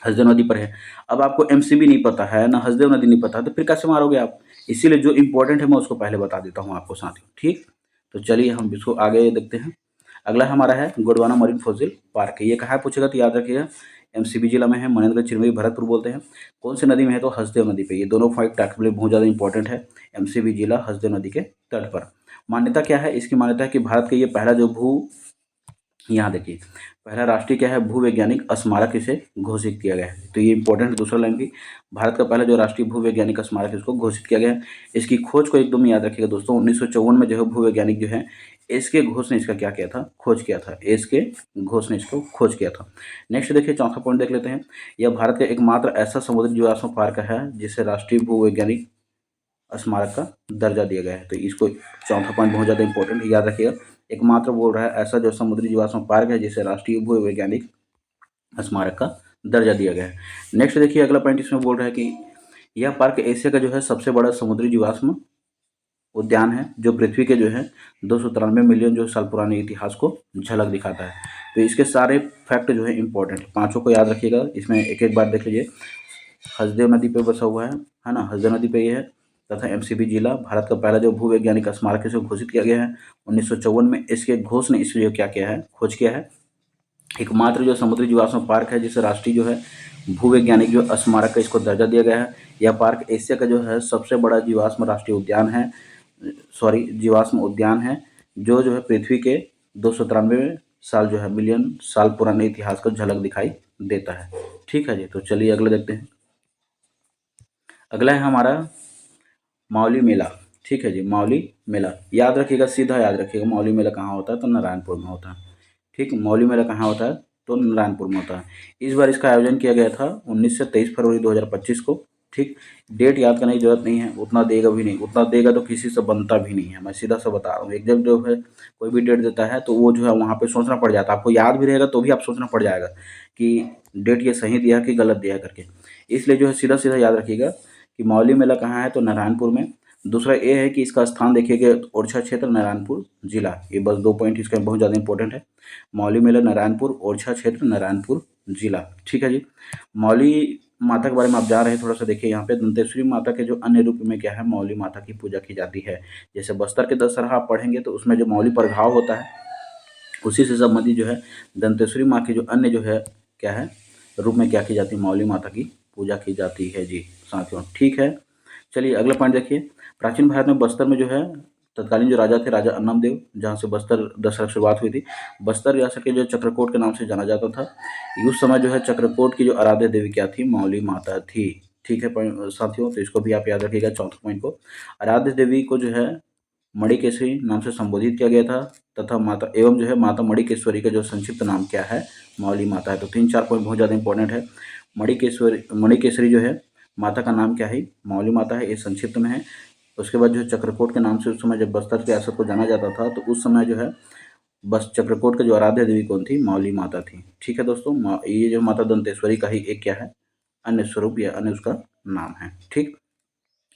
हसदेव नदी पर है। अब आपको एमसीबी नहीं पता है, ना हसदेव नदी नहीं पता है, तो फिर कैसे मारोगे आप? इसीलिए जो इम्पोर्टेंट है मैं उसको पहले बता देता हूँ आपको साथियों, ठीक? तो चलिए हम इसको आगे देखते हैं। अगला हमारा है गोंडवाना मरीन फोसिल पार्क। ये कहाँ पूछेगा तो याद रखिएगा, एमसीबी जिला में है, मनेन्द्रगढ़, चिरमिरी, भरतपुर बोलते हैं। कौन सी नदी में है तो हसदेव नदी पे। ये दोनों फैक्ट आपके लिए बहुत ज़्यादा इंपॉर्टेंट है। एमसीबी जिला हसदेव नदी के तट पर। मान्यता क्या है इसकी? मान्यता है कि भारत का ये पहला जो यहाँ देखिए, पहला राष्ट्रीय क्या है, भूवैज्ञानिक स्मारक इसे घोषित किया गया है। तो ये इंपॉर्टेंट है, दूसरा लाइन भी। भारत का पहला जो राष्ट्रीय भूवैज्ञानिक स्मारक इसको घोषित किया गया है। इसकी खोज को एकदम याद रखिएगा दोस्तों, 1954 में जो है भूवैज्ञानिक जो है एस के घोष ने इसका क्या किया था, खोज किया था। एस के घोष ने इसको खोज किया था। नेक्स्ट देखिए, चौथा पॉइंट देख लेते हैं। यह भारत का एकमात्र ऐसा समुद्री जीवाश्म पार्क है जिसे राष्ट्रीय भूवैज्ञानिक स्मारक का दर्जा दिया गया है। तो इसको चौथा पॉइंट बहुत ज़्यादा इंपॉर्टेंट है, याद रखिएगा। एकमात्र बोल रहा है ऐसा जो समुद्री जीवाश्म पार्क है जिसे राष्ट्रीय भूवैज्ञानिक स्मारक का दर्जा दिया गया है। नेक्स्ट देखिए, अगला पॉइंट इसमें बोल रहा है कि यह पार्क एशिया का जो है सबसे बड़ा समुद्री जीवाश्म उद्यान है, जो पृथ्वी के जो है 293 मिलियन जो साल पुराने इतिहास को झलक दिखाता है। तो इसके सारे फैक्ट जो है इंपॉर्टेंट है, पांचों को याद रखिएगा। इसमें एक एक बार देख लीजिए। हसदेव नदी पे बसा हुआ है ना, हसदेव नदी पे ये है। तथा एमसीबी जिला भारत का पहला जो भूवैज्ञानिक स्मारक है इसे घोषित किया गया है 1954 में। इसके घोष ने इसलिए क्या किया है, खोज किया है। एकमात्र जो समुद्री जीवाश्म पार्क है जिसे राष्ट्रीय जो है भूवैज्ञानिक जो स्मारक है इसको दर्जा दिया गया है। यह पार्क एशिया का जो है सबसे बड़ा जीवाश्म राष्ट्रीय उद्यान है, सॉरी जीवाश्म उद्यान है, जो है पृथ्वी के 293 साल जो है मिलियन साल पुराने इतिहास का झलक दिखाई देता है। ठीक है जी, तो चलिए अगला देखते हैं। अगला है हमारा मावली मेला। ठीक है जी, मावली मेला याद रखिएगा, सीधा याद रखिएगा। मावली मेला कहाँ होता है तो नारायणपुर में होता है। ठीक, मावली मेला कहाँ होता है तो नारायणपुर में होता है। इस बार इसका आयोजन किया गया था 19 से 23 फरवरी 2025 को। ठीक, डेट याद करने की जरूरत नहीं है, उतना देगा भी नहीं, उतना देगा तो किसी से बनता भी नहीं है, मैं सीधा सा बता रहा हूँ। एक जब जो है कोई भी डेट देता है तो वो जो है वहाँ पे सोचना पड़ जाता है, आपको याद भी रहेगा तो भी आप सोचना पड़ जाएगा कि डेट ये सही दिया कि गलत दिया करके। इसलिए जो है सीधा सीधा याद रखिएगा कि मावली मेला कहाँ है तो नारायणपुर में। दूसरा ये है कि इसका स्थान देखिएगा ओरछा क्षेत्र नारायणपुर जिला। ये बस 2 पॉइंट इसका बहुत ज़्यादा इंपॉर्टेंट है। मावली मेला नारायणपुर, ओरछा क्षेत्र नारायणपुर जिला। ठीक है जी। मावली माता के बारे में आप जा रहे हैं, थोड़ा सा देखिए यहाँ पे। दंतेश्वरी माता के जो अन्य रूप में क्या है, मावली माता की पूजा की जाती है। जैसे बस्तर के दशहरा आप पढ़ेंगे तो उसमें जो मावली प्रभाव होता है उसी से संबंधित जो है दंतेश्वरी माँ की जो अन्य जो है क्या है रूप में क्या की जाती है, मावली माता की पूजा की जाती है जी साथियों। ठीक है, चलिए अगला पॉइंट देखिए। प्राचीन भारत में बस्तर में जो है तत्कालीन जो राजा थे, राजा अन्नमदेव, जहाँ से बस्तर दशहरा की शुरुआत हुई थी। बस्तर रियासत के जो चक्रकोट के नाम से जाना जाता था। उस समय जो है चक्रकोट की जो आराध्य देवी क्या थी, मावली माता थी। ठीक है साथियों, तो इसको भी आप याद रखिएगा चौथे पॉइंट को। आराध्य देवी को जो है मणिकेश्वरी नाम से संबोधित किया गया था, तथा माता एवं जो है माता मणिकेश्वरी का जो संक्षिप्त नाम क्या है, मावली माता है। तो 3-4 पॉइंट बहुत ज़्यादा इंपॉर्टेंट है। मणिकेश्वरी जो है माता का नाम क्या है, मावली माता है, ये संक्षिप्त में है। उसके बाद जो है चक्रकोट के नाम से उस समय जब बस्तर रियासत को जाना जाता था तो उस समय जो है बस चक्रकोट के जो आराध्य देवी कौन थी, मावली माता थी। ठीक है दोस्तों, ये जो माता दंतेश्वरी का ही एक क्या है, अन्य स्वरूप या अन्य उसका नाम है। ठीक,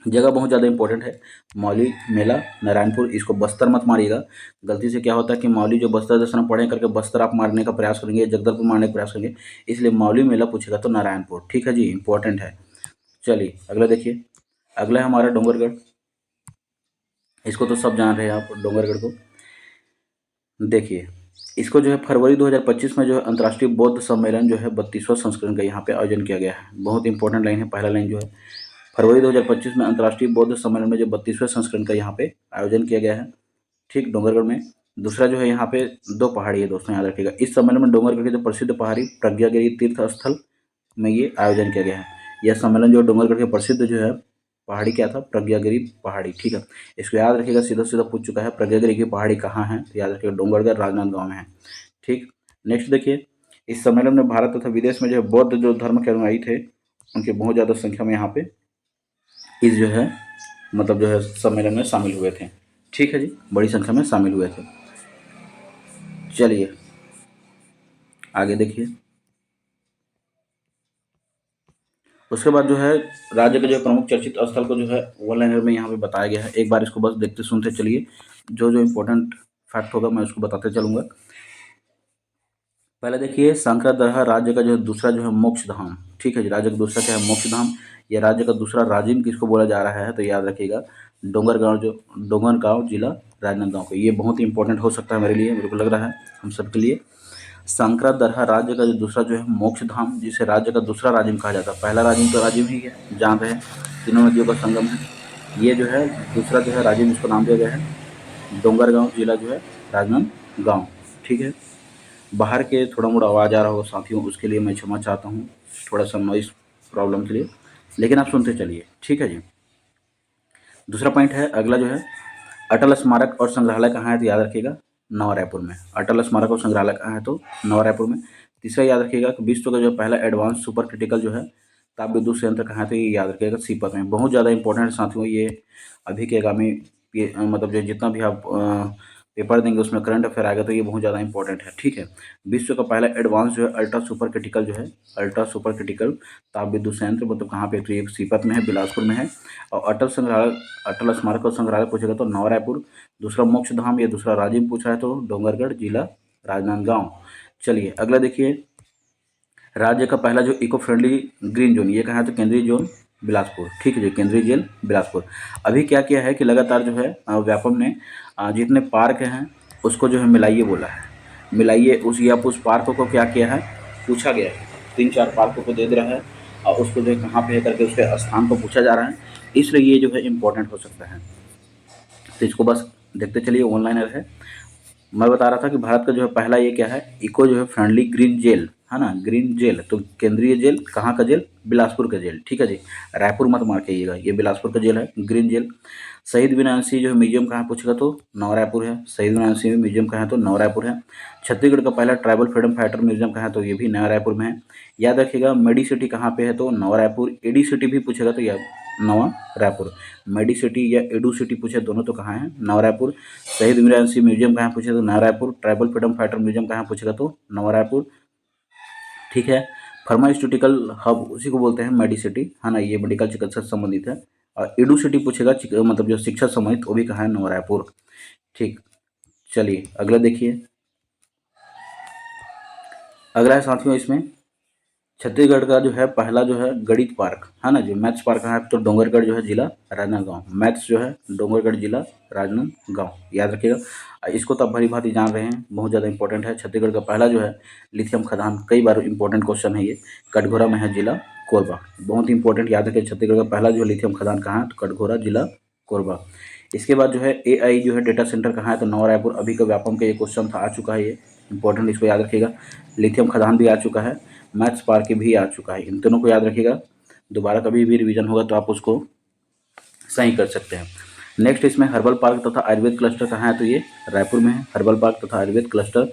जगह बहुत ज़्यादा इंपॉर्टेंट है। मावली मेला नारायणपुर, इसको बस्तर मत मारिएगा। गलती से क्या होता है कि मावली जो बस्तर दर्शन पढ़े करके बस्तर आप मारने का प्रयास करेंगे, जगदलपुर मारने का प्रयास करेंगे, इसलिए मावली मेला पूछेगा तो नारायणपुर। ठीक है जी, इंपॉर्टेंट है। चलिए अगला देखिए। अगला है हमारा डोंगरगढ़। इसको तो सब जान रहे हैं आप, डोंगरगढ़ को देखिए। इसको जो है फरवरी 2025 में जो है अंतर्राष्ट्रीय बौद्ध सम्मेलन जो है 32वां संस्करण का यहाँ पे आयोजन किया गया है। बहुत इंपॉर्टेंट लाइन है, पहला लाइन जो है फरवरी 2025 में अंतर्राष्ट्रीय बौद्ध सम्मेलन में जो 32वें संस्करण का यहाँ पे आयोजन किया गया है। ठीक, डोंगरगढ़ में दूसरा जो है यहाँ पे 2 पहाड़ी है दोस्तों, याद रखिएगा। इस सम्मेलन में डोंगरगढ़ के जो प्रसिद्ध पहाड़ी प्रज्ञागिरी तीर्थ स्थल में ये आयोजन किया गया है। यह सम्मेलन जो डोंगरगढ़ के प्रसिद्ध जो है पहाड़ी क्या था, प्रज्ञागिरी पहाड़ी, ठीक है। इसको याद रखिएगा, सीधा सीधा पूछ चुका है। प्रज्ञागिरी की पहाड़ी कहाँ है, तो याद रखिएगा डोंगरगढ़ राजनांदगांव में है, ठीक। नेक्स्ट देखिए, इस सम्मेलन में भारत तथा विदेश में जो है बौद्ध जो धर्म के अनुयायी थे उनके बहुत ज़्यादा संख्या में यहाँ पे इस जो है मतलब जो है सम्मेलन में शामिल हुए थे, ठीक है जी, बड़ी संख्या में शामिल हुए थे। चलिए आगे देखिए। उसके बाद जो है राज्य के जो प्रमुख चर्चित स्थल को जो है वन लाइनर में यहाँ पे बताया गया है। एक बार इसको बस देखते सुनते चलिए, जो जो इम्पोर्टेंट फैक्ट होगा मैं उसको बताते चलूँगा। पहले देखिए, सांकरादरहा राज्य का जो है दूसरा जो है मोक्ष धाम, ठीक है जी। राज्य का दूसरा क्या है, मोक्ष धाम। ये राज्य का दूसरा राजिम किसको बोला जा रहा है, तो याद रखिएगा डोंगरगांव जिला राजनांदगांव को। ये बहुत ही इंपॉर्टेंट हो सकता है मेरे लिए, मेरे को लग रहा है हम सबके लिए। सांकरादरहा राज्य का जो दूसरा जो है मोक्ष धाम, जिसे राज्य का दूसरा राजिम कहा जाता है। पहला राजिम तो राजिम ही है, जान रहे हैं, तीनों नदियों का संगम है। ये जो है दूसरा जो है राजिम, इसको नाम दिया गया है डोंगरगांव जिला जो है राजनांदगांव, ठीक है। बाहर के थोड़ा मोड़ा आवाज़ आ रहा होगा साथियों, उसके लिए मैं क्षमा चाहता हूँ, थोड़ा सा नॉइस प्रॉब्लम के लिए, लेकिन आप सुनते चलिए, ठीक है जी। दूसरा पॉइंट है अगला जो है, अटल स्मारक और संग्रहालय कहाँ है, तो याद रखिएगा नवा रायपुर में। अटल स्मारक और संग्रहालय कहाँ है, तो नवा रायपुर में। तीसरा याद रखिएगा कि विश्व का जो पहला एडवांस सुपर क्रिटिकल जो है ताप विद्युत संयंत्र कहाँ है, तो ये याद रखिएगा सीपत में। बहुत ज़्यादा इंपॉर्टेंट साथियों, ये अभी के आगामी मतलब जो जितना भी आप पेपर देंगे उसमें करंट अफेयर आएगा, तो ये बहुत ज़्यादा इंपॉर्टेंट है, ठीक है। विश्व का पहला एडवांस जो है अल्ट्रा सुपर क्रिटिकल जो है, अल्ट्रा सुपर क्रिटिकल ताप विद्युत संयंत्र मतलब कहाँ पे, तो ये सीपत में है, बिलासपुर में है। और अटल संग्रहालय, अटल स्मारक और संग्रहालय पूछेगा तो नवा रायपुर। दूसरा मोक्ष धाम या दूसरा राजिम पूछा है तो डोंगरगढ़ जिला राजनांदगांव। चलिए अगला देखिए, राज्य का पहला जो इको फ्रेंडली ग्रीन जोन, ये कहाँ है, तो केंद्रीय जोन बिलासपुर, ठीक है जी, केंद्रीय जेल बिलासपुर। अभी क्या किया है कि लगातार जो है व्यापम ने जितने पार्क हैं उसको जो है मिलाइए बोला है, मिलाइए उस, या उस पार्क को क्या किया है, पूछा गया है। 3-4 पार्कों को दे दे रहा है और उसको जो है कहाँ पे है करके उसके स्थान को पूछा जा रहा है, इसलिए ये जो है इम्पोर्टेंट हो सकता है। तो इसको बस देखते चलिए, ऑनलाइनर है। मैं बता रहा था कि भारत का जो है पहला ये क्या है, इको जो है फ्रेंडली ग्रीन जेल, है ना, ग्रीन जेल। तो केंद्रीय जेल कहाँ का जेल, बिलासपुर का जेल, ठीक है जी, रायपुर मत मार के आइएगा, ये बिलासपुर का जेल है, ग्रीन जेल। शहीद वीरनारायण सिंह जो है म्यूजियम कहाँ पूछेगा तो नवा रायपुर है, शहीद वीरनारायण सिंह म्यूजियम कहाँ है, तो नवा रायपुर है। छत्तीसगढ़ का पहला ट्राइबल फ्रीडम फाइटर म्यूजियम कहाँ है, तो ये भी नया रायपुर में है। याद रखिएगा मेडी सिटी कहाँ पे है, तो नवा रायपुर। एडी सिटी भी पूछेगा तो याद नवा रायपुर। मेडी सिटी या एडू सिटी पूछे दोनों तो कहाँ है, नवा रायपुर। शहीद वीरनारायण सिंह म्यूजियम कहाँ पूछे तो नया Raipur. Tribal freedom fighter museum कहाँ पूछेगा तो नवा रायपुर, ठीक है। फार्मास्यूटिकल हब उसी को बोलते हैं मेडी सिटी, है ना, ये मेडिकल चिकित्सा से संबंधित है। और एडू सिटी पूछेगा मतलब जो शिक्षा संबंधित, वो भी कहाँ है, नवा रायपुर, ठीक। चलिए अगला देखिए, अगला है साथियों इसमें छत्तीसगढ़ का जो है पहला जो है गणित पार्क, है ना, जो मैथ्स पार्क है तो डोंगरगढ़ जो है जिला राजनांदगांव। मैथ्स जो है डोंगरगढ़ जिला राजनांदगांव, याद रखिएगा। इसको तो आप भली भांति जान रहे हैं, बहुत ज़्यादा इंपॉर्टेंट है। छत्तीसगढ़ का पहला जो है लिथियम खदान, कई बार इंपॉर्टेंट क्वेश्चन है ये, कटघोरा में है, जिला कोरबा। बहुत इंपॉर्टेंट, याद रखिए छत्तीसगढ़ का पहला जो है लिथियम खदान कहाँ है, तो कटघोरा जिला कोरबा। इसके बाद जो है AI जो है डेटा सेंटर कहाँ है, तो नवा रायपुर। अभी का व्यापम का ये क्वेश्चन था, आ चुका है ये, इंपॉर्टेंट, इसको याद रखिएगा। लिथियम खदान भी आ चुका है, मैथ्स पार्क भी आ चुका है, इन तीनों को याद रखिएगा। दोबारा कभी भी रिवीजन होगा तो आप उसको सही कर सकते हैं। नेक्स्ट इसमें हर्बल पार्क तथा आयुर्वेद क्लस्टर कहाँ है, तो ये रायपुर में है, हर्बल पार्क तथा आयुर्वेद क्लस्टर।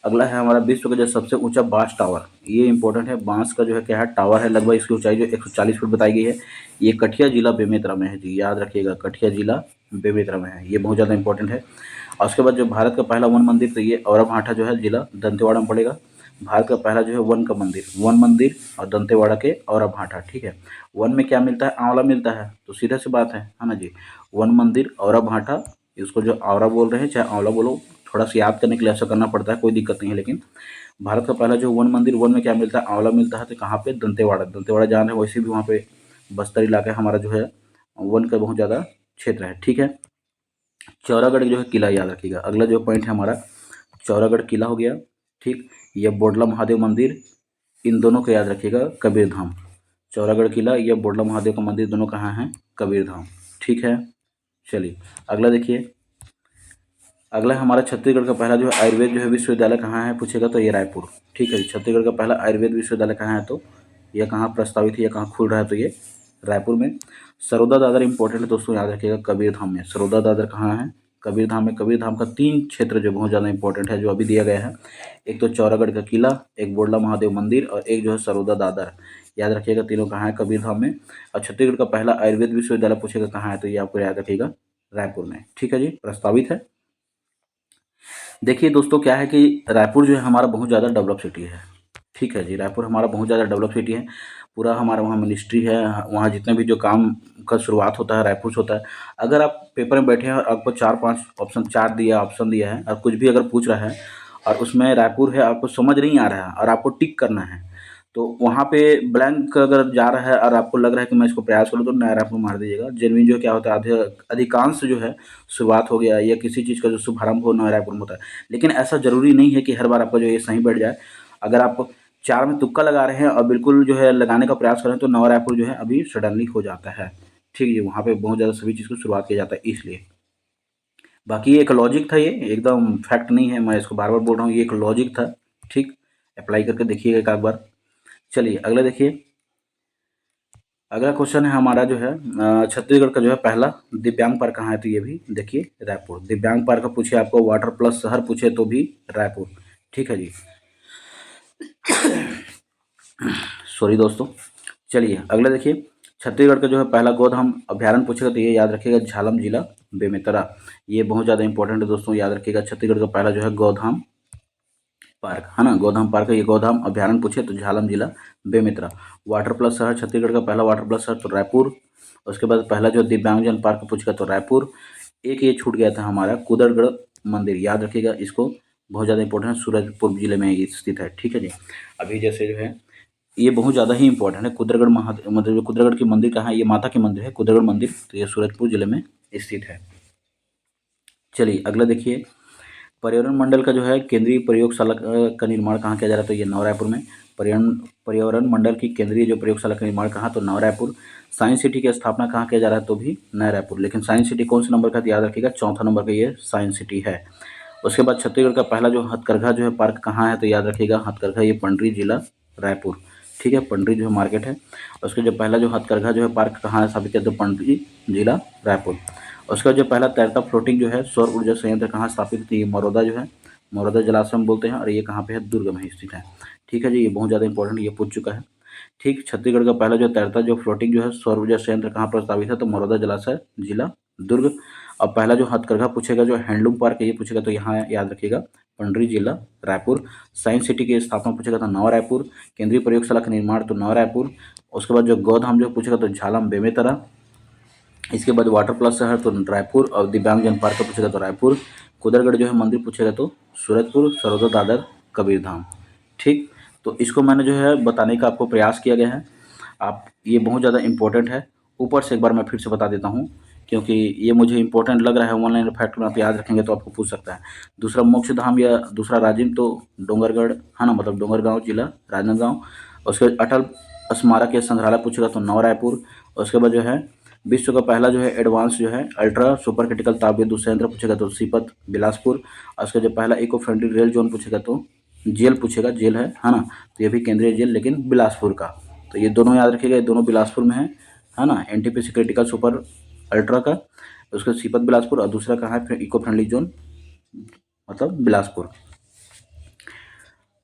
अगला है हमारा विश्व का जो सबसे ऊंचा बांस टावर, ये इंपॉर्टेंट है। बांस का जो है क्या है, टावर है, लगभग इसकी ऊंचाई जो 140 फीट बताई गई है। ये कठिया जिला बेमेतरा में है जी, याद रखिएगा, कठिया जिला बेमेतरा में है, ये बहुत ज़्यादा इंपॉर्टेंट है। और उसके बाद जो भारत का पहला वन मंदिर, तो ये औरभाटा जो है जिला दंतेवाड़ा में पड़ेगा। भारत का पहला जो है वन का मंदिर, वन मंदिर और दंतेवाड़ा के औरभाटा, ठीक है। वन में क्या मिलता है, आंवला मिलता है, तो सीधा सी बात है ना जी। वन मंदिर औरभाटा, इसको जो आवरा बोल रहे हैं चाहे आंवला बोलो, थोड़ा सा याद करने के लिए ऐसा करना पड़ता है, कोई दिक्कत नहीं है। लेकिन भारत का पहला जो वन मंदिर, वन में क्या मिलता है, आंवला मिलता है, तो कहाँ पे, दंतेवाड़ा। दंतेवाड़ा जान रहे हैं, वैसे भी वहाँ पे बस्तर इलाका हमारा जो है वन का बहुत ज़्यादा क्षेत्र है, ठीक है। चौरागढ़ जो है किला, याद रखिएगा। अगला जो पॉइंट है हमारा चौरागढ़ किला हो गया, ठीक। या बोडला महादेव मंदिर, इन दोनों को याद रखिएगा, कबीर धाम। चौरागढ़ किला या बोडला महादेव का मंदिर दोनों कहाँ हैं, कबीर धाम, ठीक है। चलिए अगला देखिए, अगला हमारा छत्तीसगढ़ का पहला जो है आयुर्वेद जो है विश्वविद्यालय कहाँ है पूछेगा तो ये रायपुर। ठीक है जी, छत्तीसगढ़ का पहला आयुर्वेद विश्वविद्यालय कहाँ है तो यह कहाँ प्रस्तावित है, यह कहाँ खुल रहा है तो ये रायपुर में। सरोदा दादर इंपॉर्टेंट है दोस्तों, याद रखिएगा कबीरधाम में। सरोदा दादर कहाँ है? कबीरधाम में। कबीरधाम का 3 क्षेत्र जो बहुत ज़्यादा इंपॉर्टेंट है जो अभी दिया गया है, एक तो चौरागढ़ का किला, एक बोडला महादेव मंदिर और एक जो है सरोदा दादर। याद रखिएगा तीनों कहाँ है? कबीरधाम में। और छत्तीसगढ़ का पहला आयुर्वेद विश्वविद्यालय पूछेगा कहाँ है तो ये आपको याद रखिएगा रायपुर में। ठीक है जी, प्रस्तावित है। देखिए दोस्तों क्या है कि रायपुर जो है हमारा बहुत ज़्यादा डेवलप सिटी है। ठीक है जी, रायपुर हमारा बहुत ज़्यादा डेवलप सिटी है। पूरा हमारा वहाँ मिनिस्ट्री है, वहाँ जितने भी जो काम का शुरुआत होता है रायपुर से होता है। अगर आप पेपर में बैठे हैं और आपको 4-5 ऑप्शन 4 दिया ऑप्शन दिया है और कुछ भी अगर पूछ रहा है और उसमें रायपुर है, आपको समझ नहीं आ रहा है और आपको टिक करना है, तो वहाँ पे ब्लैंक अगर जा रहा है और आपको लग रहा है कि मैं इसको प्रयास करूँ तो नया रायपुर मार दीजिएगा। जेनुइन जो क्या होता है अधिकांश जो है शुरुआत हो गया या किसी चीज़ का जो शुभारंभ हो नया रायपुर में होता है। लेकिन ऐसा ज़रूरी नहीं है कि हर बार आपका जो ये सही बैठ जाए। अगर आप 4 में तुक्का लगा रहे हैं और बिल्कुल जो है लगाने का प्रयास कर रहे हैं तो नवा रायपुर जो है अभी सडनली हो जाता है। ठीक है, वहाँ पे बहुत ज़्यादा सभी चीज़ को शुरुआत किया जाता है इसलिए। बाकी ये एक लॉजिक था, ये एकदम फैक्ट नहीं है, मैं इसको बार बार बोल रहा हूँ, ये एक लॉजिक था। ठीक, अप्लाई करके देखिएगा एक आध बार। चलिए अगला देखिए। अगला क्वेश्चन है हमारा जो है छत्तीसगढ़ का जो है पहला दिव्यांग पार्क कहाँ है तो ये भी देखिए रायपुर। दिव्यांग पार्क का पूछे आपको वाटर प्लस शहर पूछे तो भी रायपुर। ठीक है जी, सॉरी दोस्तों। चलिए अगला देखिए। छत्तीसगढ़ का जो है पहला गोधाम अभ्यारण्य पूछेगा तो ये याद रखिएगा झालम जिला बेमेतरा। ये बहुत ज़्यादा इंपॉर्टेंट है दोस्तों, याद रखिएगा छत्तीसगढ़ का पहला जो है गोधाम पार्क है ना, गोधाम पार्क है। ये गोधाम अभ्यारण्य पूछे तो झालम जिला बेमेतरा। वाटर प्लस शहर छत्तीसगढ़ का पहला वाटर प्लस शहर तो रायपुर। उसके बाद पहला जो दिव्यांगजन पार्क पूछेगा तो रायपुर। एक ये छूट गया था हमारा कुदरगढ़ मंदिर, याद रखिएगा इसको, बहुत ज़्यादा इंपॉर्टेंट है, सूरजपुर जिले में ये स्थित है। ठीक है जी, अभी जैसे जो है ये बहुत ज़्यादा ही इंपॉर्टेंट है। कुदरगढ़ मतलब जो कुदरगढ़ की मंदिर कहाँ है, ये माता की मंदिर है कुदरगढ़ मंदिर, तो ये सूरजपुर जिले में स्थित है। चलिए अगला देखिए। पर्यावरण मंडल का जो है केंद्रीय प्रयोगशाला का निर्माण कहाँ किया जा रहा है तो ये नवा रायपुर में। पर्यावरण पर्यावरण मंडल की केंद्रीय जो प्रयोगशाला का निर्माण कहाँ तो नवा रायपुर। साइंस सिटी की स्थापना कहाँ किया जा रहा है तो भी नया रायपुर। लेकिन साइंस सिटी कौन से नंबर का, याद रखिएगा चौथा नंबर का ये साइंस सिटी है। उसके बाद छत्तीसगढ़ का पहला जो हथकरघा जो है पार्क कहाँ है तो याद रखिएगा हथकरघा ये पंडरी जिला रायपुर। ठीक है, पंडरी जो है मार्केट है। उसके जो पहला जो हथकरघा जो है पार्क कहाँ है स्थापित किया तो पंडरी जिला रायपुर। उसका जो पहला तैरता फ्लोटिंग जो है सौर ऊर्जा संयंत्र कहाँ स्थापित थी, मरौदा जो है मरौदा जलाशय बोलते हैं और ये कहाँ पे है, दुर्ग में स्थित है। ठीक है जी, ये बहुत ज़्यादा इंपॉर्टेंट, ये पूछ चुका है। ठीक, छत्तीसगढ़ का पहला जो तैरता जो फ्लोटिंग जो है सौर ऊर्जा संयंत्र कहाँ प्रस्तावित है तो मरौदा जलाशय जिला दुर्ग। और पहला जो हथकरघा पूछेगा जो हैंडलूम पार्क है ये पूछेगा तो यहाँ याद रखिएगा पंडरी जिला रायपुर। साइंस सिटी की स्थापना पूछेगा तो नवा रायपुर। केंद्रीय प्रयोगशाला का निर्माण तो नवा रायपुर। उसके बाद जो गोधाम जो पूछेगा तो झालम बेमेतरा। इसके बाद वाटर प्लस शहर तो रायपुर और दिव्यांगजन पार्क का पूछेगा तो रायपुर। कुदरगढ़ जो है मंदिर पूछेगा तो सूरजपुर। सरोदा दादर कबीरधाम। ठीक, तो इसको मैंने जो है बताने का आपको प्रयास किया गया है। आप ये बहुत ज़्यादा इंपॉर्टेंट है। ऊपर से एक बार मैं फिर से बता देता हूँ क्योंकि ये मुझे इंपॉर्टेंट लग रहा है, ऑनलाइन फैक्ट में आप याद रखेंगे तो आपको पूछ सकता है। दूसरा मोक्ष धाम या दूसरा राजिम तो डोंगरगढ़ है ना, मतलब डोंगरगांव जिला राजनांदगांव। उसके अटल स्मारक या संग्रहालय पूछेगा तो नवा रायपुर। उसके बाद जो है विश्व का पहला जो है एडवांस जो है अल्ट्रा सुपर क्रिटिकल ताप विद्युत संयंत्र पूछेगा तो सीपत बिलासपुर। और उसका जो पहला इको फ्रेंडली रेल जोन पूछेगा तो जेल पूछेगा, जेल है ना, तो ये भी केंद्रीय जेल लेकिन बिलासपुर का। तो ये दोनों याद रखिएगा, ये दोनों बिलासपुर में है ना, एनटीपीसी क्रिटिकल सुपर अल्ट्रा का उसका सीपत बिलासपुर और दूसरा कहाँ है इको फ्रेंडली जोन मतलब बिलासपुर।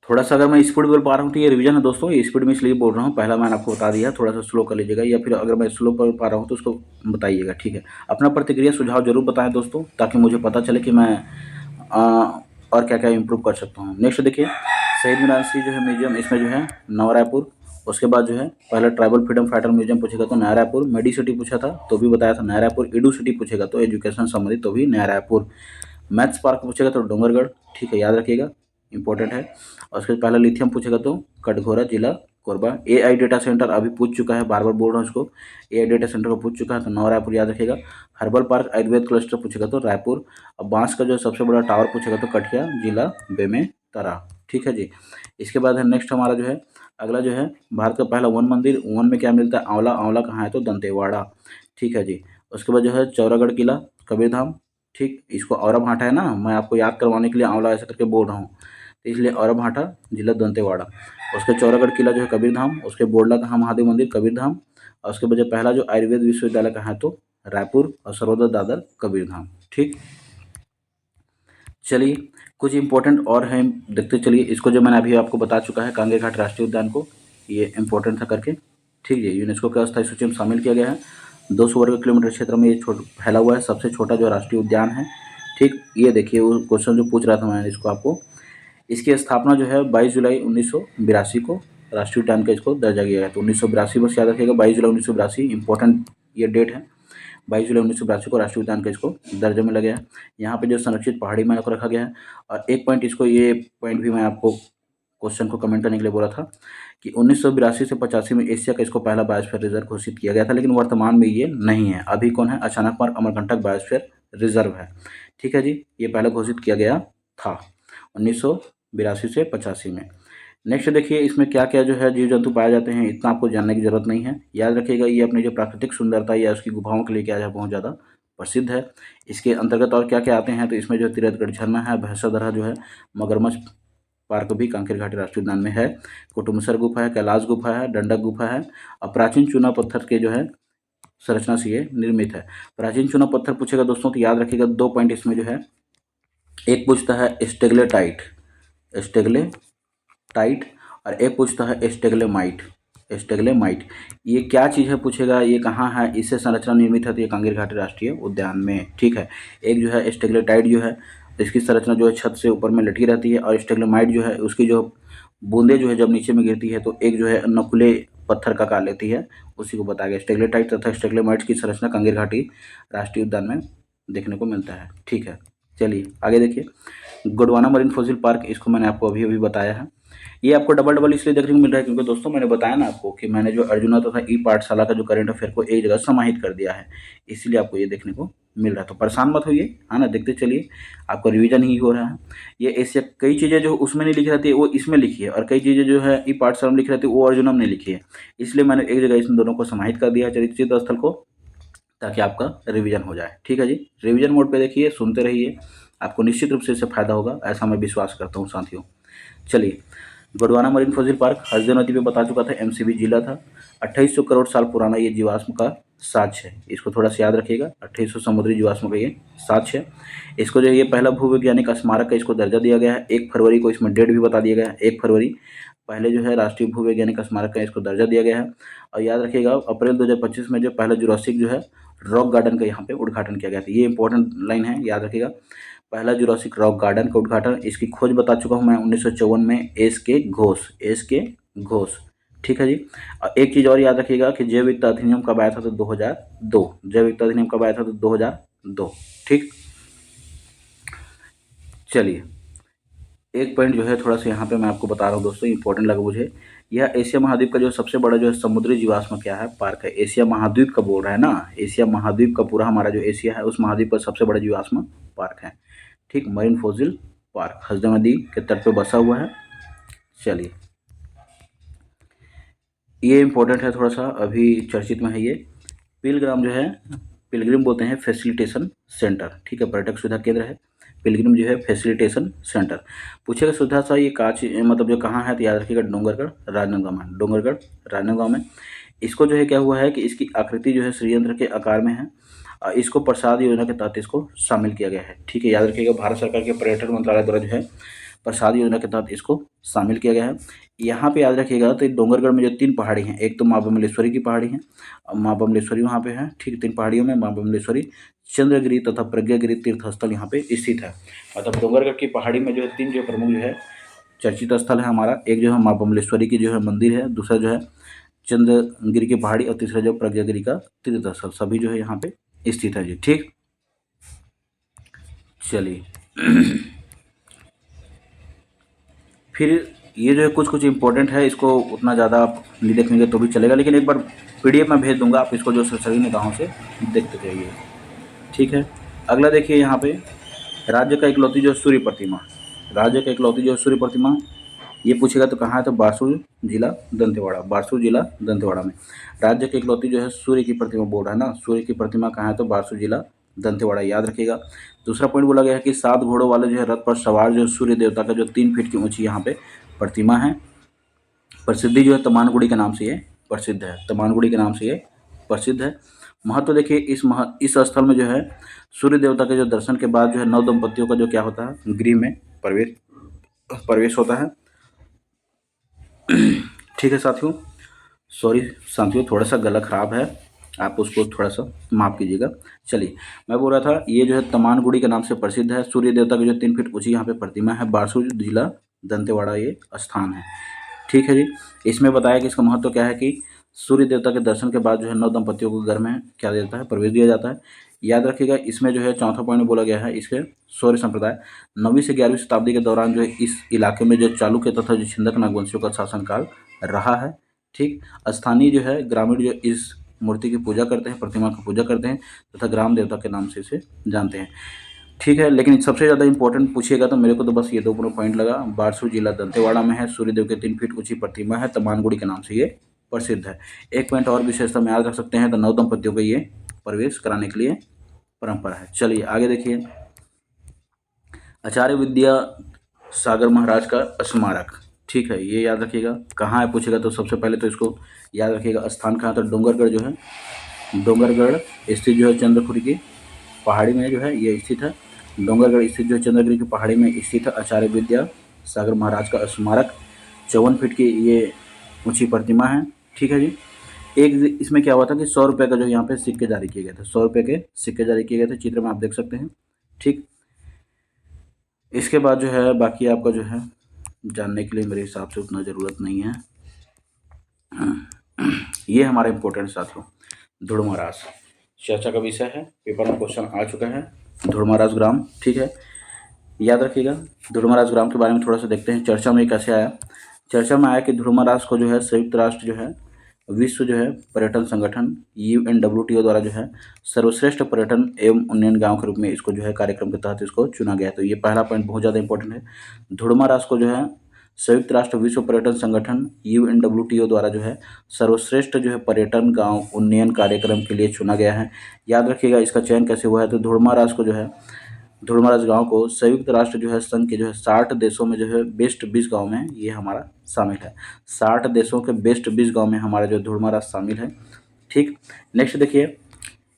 थोड़ा सा अगर मैं स्पीड बोल पा रहा हूँ तो ये रिवीजन है दोस्तों, ये स्पीड में इसलिए बोल रहा हूँ, पहला मैंने आपको बता दिया, थोड़ा सा स्लो कर लीजिएगा या फिर अगर मैं स्लो कर पा रहा हूँ तो उसको बताइएगा। ठीक है, अपना प्रतिक्रिया सुझाव जरूर बताएं दोस्तों ताकि मुझे पता चले कि मैं और क्या क्या इम्प्रूव कर सकता हूँ। नेक्स्ट देखिए, शहीद मीनार जो है म्यूजियम, इसमें जो है नवा रायपुर। उसके बाद जो है पहला ट्राइबल फ्रीडम फाइटर म्यूजियम पूछेगा तो नया रायपुर। मेडी सिटी पूछा था तो भी बताया था नया रायपुर। इडू सिटी पूछेगा तो एजुकेशन संबंधित तो भी नया रायपुर। मैथ्स पार्क पूछेगा तो डोंगरगढ़। ठीक है, याद रखिएगा इंपॉर्टेंट है। और उसके पहला लिथियम पूछेगा तो कटघोरा जिला कोरबा। एआई डेटा सेंटर अभी पूछ चुका है, बार बार बोल रहा हूँ इसको, एआई डेटा सेंटर को पूछ चुका है तो नवा रायपुर याद रखिएगा। हर्बल पार्क आयुर्वेद क्लस्टर पूछेगा तो रायपुर। और बांस का जो सबसे बड़ा टावर पूछेगा तो कटिया जिला बेमेतरा। ठीक है जी, इसके बाद है नेक्स्ट हमारा जो है अगला जो है भारत का पहला वन मंदिर, वन में क्या मिलता है आंवला, आंवला कहाँ है तो दंतेवाड़ा। ठीक है जी, उसके बाद जो है चौरागढ़ किला कबीरधाम। ठीक, इसको औरभाटा है ना, मैं आपको याद करवाने के लिए आंवला ऐसा करके बोल रहा हूँ, तो इसलिए औरभाटा जिला दंतेवाड़ा। उसके चौरागढ़ किला जो है कबीरधाम, उसके बोरला कहाँ महादेव मंदिर कबीरधाम, और उसके बाद जो पहला जो आयुर्वेद विश्वविद्यालय कहाँ है तो रायपुर, और सर्वोदय दादर कबीरधाम। ठीक, चलिए कुछ इंपॉर्टेंट और हैं देखते चलिए। इसको जो मैंने अभी आपको बता चुका है कांगेर घाट राष्ट्रीय उद्यान को, ये इंपॉर्टेंट था करके। ठीक है, यूनेस्को के अस्थायी सूची में शामिल किया गया है। 200 वर्ग किलोमीटर क्षेत्र में ये फैला हुआ है, सबसे छोटा जो राष्ट्रीय उद्यान है। ठीक, ये देखिए वो क्वेश्चन जो पूछ रहा था मैंने इसको आपको, इसकी स्थापना जो है 22 जुलाई 1982 को राष्ट्रीय उद्यान का इसको दर्जा दिया गया। तो 1982 बस याद रखिएगा, 22 जुलाई 1982 इंपॉर्टेंट ये डेट है। 22 जुलाई 1982 को राष्ट्रीय उद्यान का इसको दर्जा मिला गया है। यहाँ पे जो संरक्षित पहाड़ी मैदान को रखा गया है। और एक पॉइंट इसको, ये पॉइंट भी मैं आपको क्वेश्चन को कमेंट करने के लिए बोला था कि 1982 से 85 में एशिया का इसको पहला बायोस्फीयर रिजर्व घोषित किया गया था, लेकिन वर्तमान में ये नहीं है। अभी कौन है, अचानक मार्ग अमरकंटक बायोस्फीयर रिजर्व है। ठीक है जी, ये पहले घोषित किया गया था 1982 से 85 में। नेक्स्ट देखिए, इसमें क्या क्या जो है जीव जंतु पाए जाते हैं, इतना आपको जानने की जरूरत नहीं है। याद रखिएगा ये अपनी जो प्राकृतिक सुंदरता या उसकी गुफाओं के लिए क्या है बहुत ज़्यादा प्रसिद्ध है। इसके अंतर्गत और क्या क्या आते हैं तो इसमें जो तिरथगढ़ झरना है, भैंसादरा जो है, मगरमच्छ पार्क भी कांकेर घाटी राष्ट्रीय उद्यान में है, कुटुमसर गुफा है, कैलाश गुफा है, डंडक गुफा है, और प्राचीन चूना पत्थर के जो है संरचना से ये निर्मित है। प्राचीन चूना पत्थर पूछेगा दोस्तों तो याद रखिएगा 2 पॉइंट इसमें जो है, एक पूछता है स्टेगलेटाइट, स्टेगलेटाइट, और एक पूछता है स्टेगलेमाइट, स्टेगलेमाइट। ये क्या चीज़ है पूछेगा, ये कहाँ है, इससे संरचना निर्मित है तो ये कांगेर घाटी राष्ट्रीय उद्यान में। ठीक है, एक जो है स्टेगलेटाइट जो है, इसकी संरचना जो है छत से ऊपर में लटकी रहती है, और स्टेगलेमाइट जो है उसकी जो बूंदें जो है जब नीचे में गिरती है तो एक जो है नकुले पत्थर का आकार लेती है, उसी को बताया गया। स्टेगलेटाइट तथा स्टेगलेमाइट की संरचना कांगेर घाटी राष्ट्रीय उद्यान में देखने को मिलता है। ठीक है, चलिए आगे देखिए, गोंडवाना मरीन फॉसिल पार्क, इसको मैंने आपको अभी अभी बताया है। ये आपको डबल डबल इसलिए देखने को मिल रहा है क्योंकि दोस्तों मैंने बताया ना आपको कि मैंने जो अर्जुना तथा ई पाठशाला का जो करंट अफेयर को एक जगह समाहित कर दिया है, इसीलिए आपको ये देखने को मिल रहा है। तो परेशान मत होइए, है ना, देखते चलिए, आपका रिवीजन ही हो रहा है। ये ऐसे कई चीज़ें जो उसमें नहीं लिखी रहती है वो इसमें लिखी है, और कई चीज़ें जो है ई पाठशाला में लिखी रहती है वो अर्जुना में नहीं लिखी है, इसलिए मैंने एक जगह इन दोनों को समाहित कर दिया है चरित्र स्थल को, ताकि आपका रिवीजन हो जाए। ठीक है जी, रिवीजन मोड पे देखिए, सुनते रहिए, आपको निश्चित रूप से इससे फायदा होगा, ऐसा मैं विश्वास करता हूँ साथियों। चलिए, Gondwana marine fossil park Hasdeo नदी पे बता चुका था, एमसीबी जिला था। 2800 करोड़ साल पुराना ये जीवाश्म का साक्ष्य है, इसको थोड़ा सा याद रखिएगा। 2800 समुद्री जीवाश्म का ये साक्ष्य है। इसको जो ये पहला भूवैज्ञानिक स्मारक का इसको दर्जा दिया गया है। 1 फरवरी को, इसमें डेट भी बता दिया गया है, 1 फरवरी पहले जो है राष्ट्रीय भूवैज्ञानिक स्मारक का इसको दर्जा दिया गया है। और याद रखिएगा अप्रैल 2025 में जो पहला जुरासिक जो है रॉक गार्डन का यहाँ पे उद्घाटन किया गया था। ये इंपॉर्टेंट लाइन है, याद रखिएगा, पहला जुरासिक रॉक गार्डन का उद्घाटन, इसकी खोज बता चुका हूँ मैं 1954 में, एस के घोष। ठीक है जी। एक चीज़ और याद रखिएगा कि जैव विविधता अधिनियम कब आया था तो 2002, जैव विविधता अधिनियम कब आया था तो 2002। ठीक, चलिए एक पॉइंट जो है थोड़ा सा यहाँ पे मैं आपको बता रहा हूँ दोस्तों, इंपॉर्टेंट लगा मुझे। यह एशिया महाद्वीप का जो सबसे बड़ा जो है समुद्री जीवाश्म क्या है पार्क है, एशिया महाद्वीप का बोल रहा है ना, एशिया महाद्वीप का पूरा हमारा जो एशिया है उस महाद्वीप का सबसे बड़ा जीवाश्म पार्क है। ठीक, मरीन फॉसिल पार्क हसदेव नदी के तट पे बसा हुआ है। चलिए, ये इंपॉर्टेंट है थोड़ा सा, अभी चर्चित में है ये। पिलग्राम जो है, पिलग्रिम बोलते हैं फैसिलिटेशन सेंटर। ठीक है, पर्यटक सुविधा केंद्र है, पिलग्रिम जो है फैसिलिटेशन सेंटर। पूछेगा सुविधा सा ये काच मतलब जो कहाँ है तो याद रखिएगा डोंगरगढ़ राजनांदगांव में, डोंगरगढ़ राजनांदगांव में। इसको जो है क्या हुआ है कि इसकी आकृति जो है श्रीयंत्र के आकार में है, इसको प्रसाद योजना के तहत इसको शामिल किया गया है। ठीक है, याद रखिएगा भारत सरकार के पर्यटन मंत्रालय द्वारा जो है प्रसाद योजना के तहत इसको शामिल किया गया है। यहाँ पे याद रखिएगा तो डोंगरगढ़ में जो 3 पहाड़ी हैं, एक तो माँ बमलेश्वरी की पहाड़ी है, माँ बमलेश्वरी वहाँ पे है। ठीक, 3 पहाड़ियों में माँ बमलेश्वरी, चंद्रगिरी तथा प्रज्ञागिरी तीर्थ स्थल यहाँ पे स्थित है। मतलब डोंगरगढ़ की पहाड़ी में जो है 3 जो प्रमुख जो है चर्चित स्थल है हमारा, एक जो है माँ बमलेश्वरी की जो है मंदिर है, दूसरा जो है चंद्रगिरी की पहाड़ी, और तीसरा जो प्रज्ञागिरी का तीर्थ स्थल, सभी जो है यहाँ पे स्थित है जी। ठीक, चलिए फिर ये जो है कुछ कुछ इंपॉर्टेंट है, इसको उतना ज़्यादा आप नहीं देखेंगे तो भी चलेगा, लेकिन एक बार पीडीएफ में भेज दूंगा, आप इसको जो सही निगाहों से देखते जाइए। ठीक है, अगला देखिए यहाँ पे, राज्य का इकलौती जो सूर्य प्रतिमा, राज्य का इकलौती जो सूर्य प्रतिमा, ये पूछेगा तो कहाँ है तो बारसूर जिला दंतेवाड़ा, बारसूर जिला दंतेवाड़ा में राज्य की इकलौती जो है सूर्य की प्रतिमा बोल रहा है ना, सूर्य की प्रतिमा कहाँ है तो बारसूर जिला दंतेवाड़ा, याद रखिएगा। दूसरा पॉइंट बोला गया है कि 7 घोड़ों वाले जो है रथ पर सवार जो सूर्य देवता का जो 3 फीट की ऊंची यहाँ पे प्रतिमा है। प्रसिद्धि जो है तमानगुड़ी के नाम से ये प्रसिद्ध है, तमानगुड़ी के नाम से ये प्रसिद्ध है। महत्व देखिए, इस स्थल में जो है सूर्य देवता के जो दर्शन के बाद जो है 9 दंपतियों का जो क्या होता है, गृह में प्रवेश होता है। ठीक है साथियों, सॉरी साथियों, थोड़ा सा गला खराब है, आप उसको थोड़ा सा माफ़ कीजिएगा। चलिए, मैं बोल रहा था ये जो है तमानगुड़ी के नाम से प्रसिद्ध है। सूर्य देवता की जो 3 फीट ऊंची यहाँ पे प्रतिमा है। बारसूर जिला दंतेवाड़ा ये स्थान है। ठीक है जी। इसमें बताया कि इसका महत्व क्या है कि सूर्य देवता के दर्शन के बाद जो है 9 दंपतियों को घर में क्या देता है, प्रवेश दिया जाता है। याद रखिएगा, इसमें जो है चौथा पॉइंट बोला गया है, इसके शौर्य संप्रदाय 9वीं से 11वीं शताब्दी के दौरान जो है इस इलाके में जो चालुक्य तथा जो छिंदक नागवंशियों का शासनकाल रहा है। ठीक, स्थानीय जो है ग्रामीण जो इस मूर्ति की पूजा करते हैं, प्रतिमा की पूजा करते हैं तथा ग्राम देवता के नाम से इसे जानते हैं। ठीक है, लेकिन सबसे ज़्यादा इंपॉर्टेंट पूछिएगा तो मेरे को तो बस ये 2 पॉइंट लगा। बारसूर जिला दंतेवाड़ा में है, सूर्यदेव के 3 फीट ऊंची प्रतिमा है, तमानगुड़ी के नाम से ये प्रसिद्ध है। एक पॉइंट और विशेषता में याद रख सकते हैं, तो 9 दंपतियों को ये प्रवेश कराने के लिए परंपरा है। चलिए आगे देखिए, आचार्य विद्या सागर महाराज का स्मारक। ठीक है, ये याद रखिएगा। कहाँ है पूछेगा तो सबसे पहले तो इसको याद रखिएगा, स्थान कहाँ, तो डोंगरगढ़ जो है, डोंगरगढ़ स्थित जो है चंद्रपुर की पहाड़ी में जो है ये स्थित है। डोंगरगढ़ स्थित जो चंद्रगिरी की पहाड़ी में स्थित है आचार्य विद्या सागर महाराज का स्मारक। 54 फीट की ये ऊंची प्रतिमा है। ठीक है जी। एक इसमें क्या हुआ था कि 100 रुपये का जो यहाँ पे सिक्के जारी किए गए थे, 100 रुपये के सिक्के जारी किए गए थे, चित्र में आप देख सकते हैं। ठीक, इसके बाद जो है बाकी आपका जो है जानने के लिए मेरे हिसाब से उतना ज़रूरत नहीं है। ये हमारा इम्पोर्टेंट साथियों, धुड़मरास चर्चा का विषय है, पेपर में क्वेश्चन आ चुका है, धुड़मरास ग्राम। ठीक है, याद रखिएगा। धुड़मरास ग्राम के बारे में थोड़ा सा देखते हैं, चर्चा में कैसे आया। चर्चा में आया कि धुड़मरास को जो है संयुक्त राष्ट्र जो है विश्व जो है पर्यटन संगठन UNWTO द्वारा जो है सर्वश्रेष्ठ पर्यटन एवं उन्नयन गांव के रूप में इसको जो है कार्यक्रम के तहत इसको चुना गया। तो ये पहला पॉइंट बहुत ज़्यादा इंपॉर्टेंट है। धुड़मरास को जो है संयुक्त राष्ट्र विश्व पर्यटन संगठन UNWTO द्वारा जो है सर्वश्रेष्ठ जो है पर्यटन गांव उन्नयन कार्यक्रम के लिए चुना गया है। याद रखिएगा इसका चयन कैसे हुआ है, तो धुड़मरास को जो है धुड़मरास गांव को संयुक्त राष्ट्र जो है संघ के जो है 60 देशों में जो है बेस्ट 20 गांव में ये हमारा शामिल है। 60 देशों के बेस्ट 20 गांव में हमारा जो धुड़मरास शामिल है। ठीक, नेक्स्ट देखिए,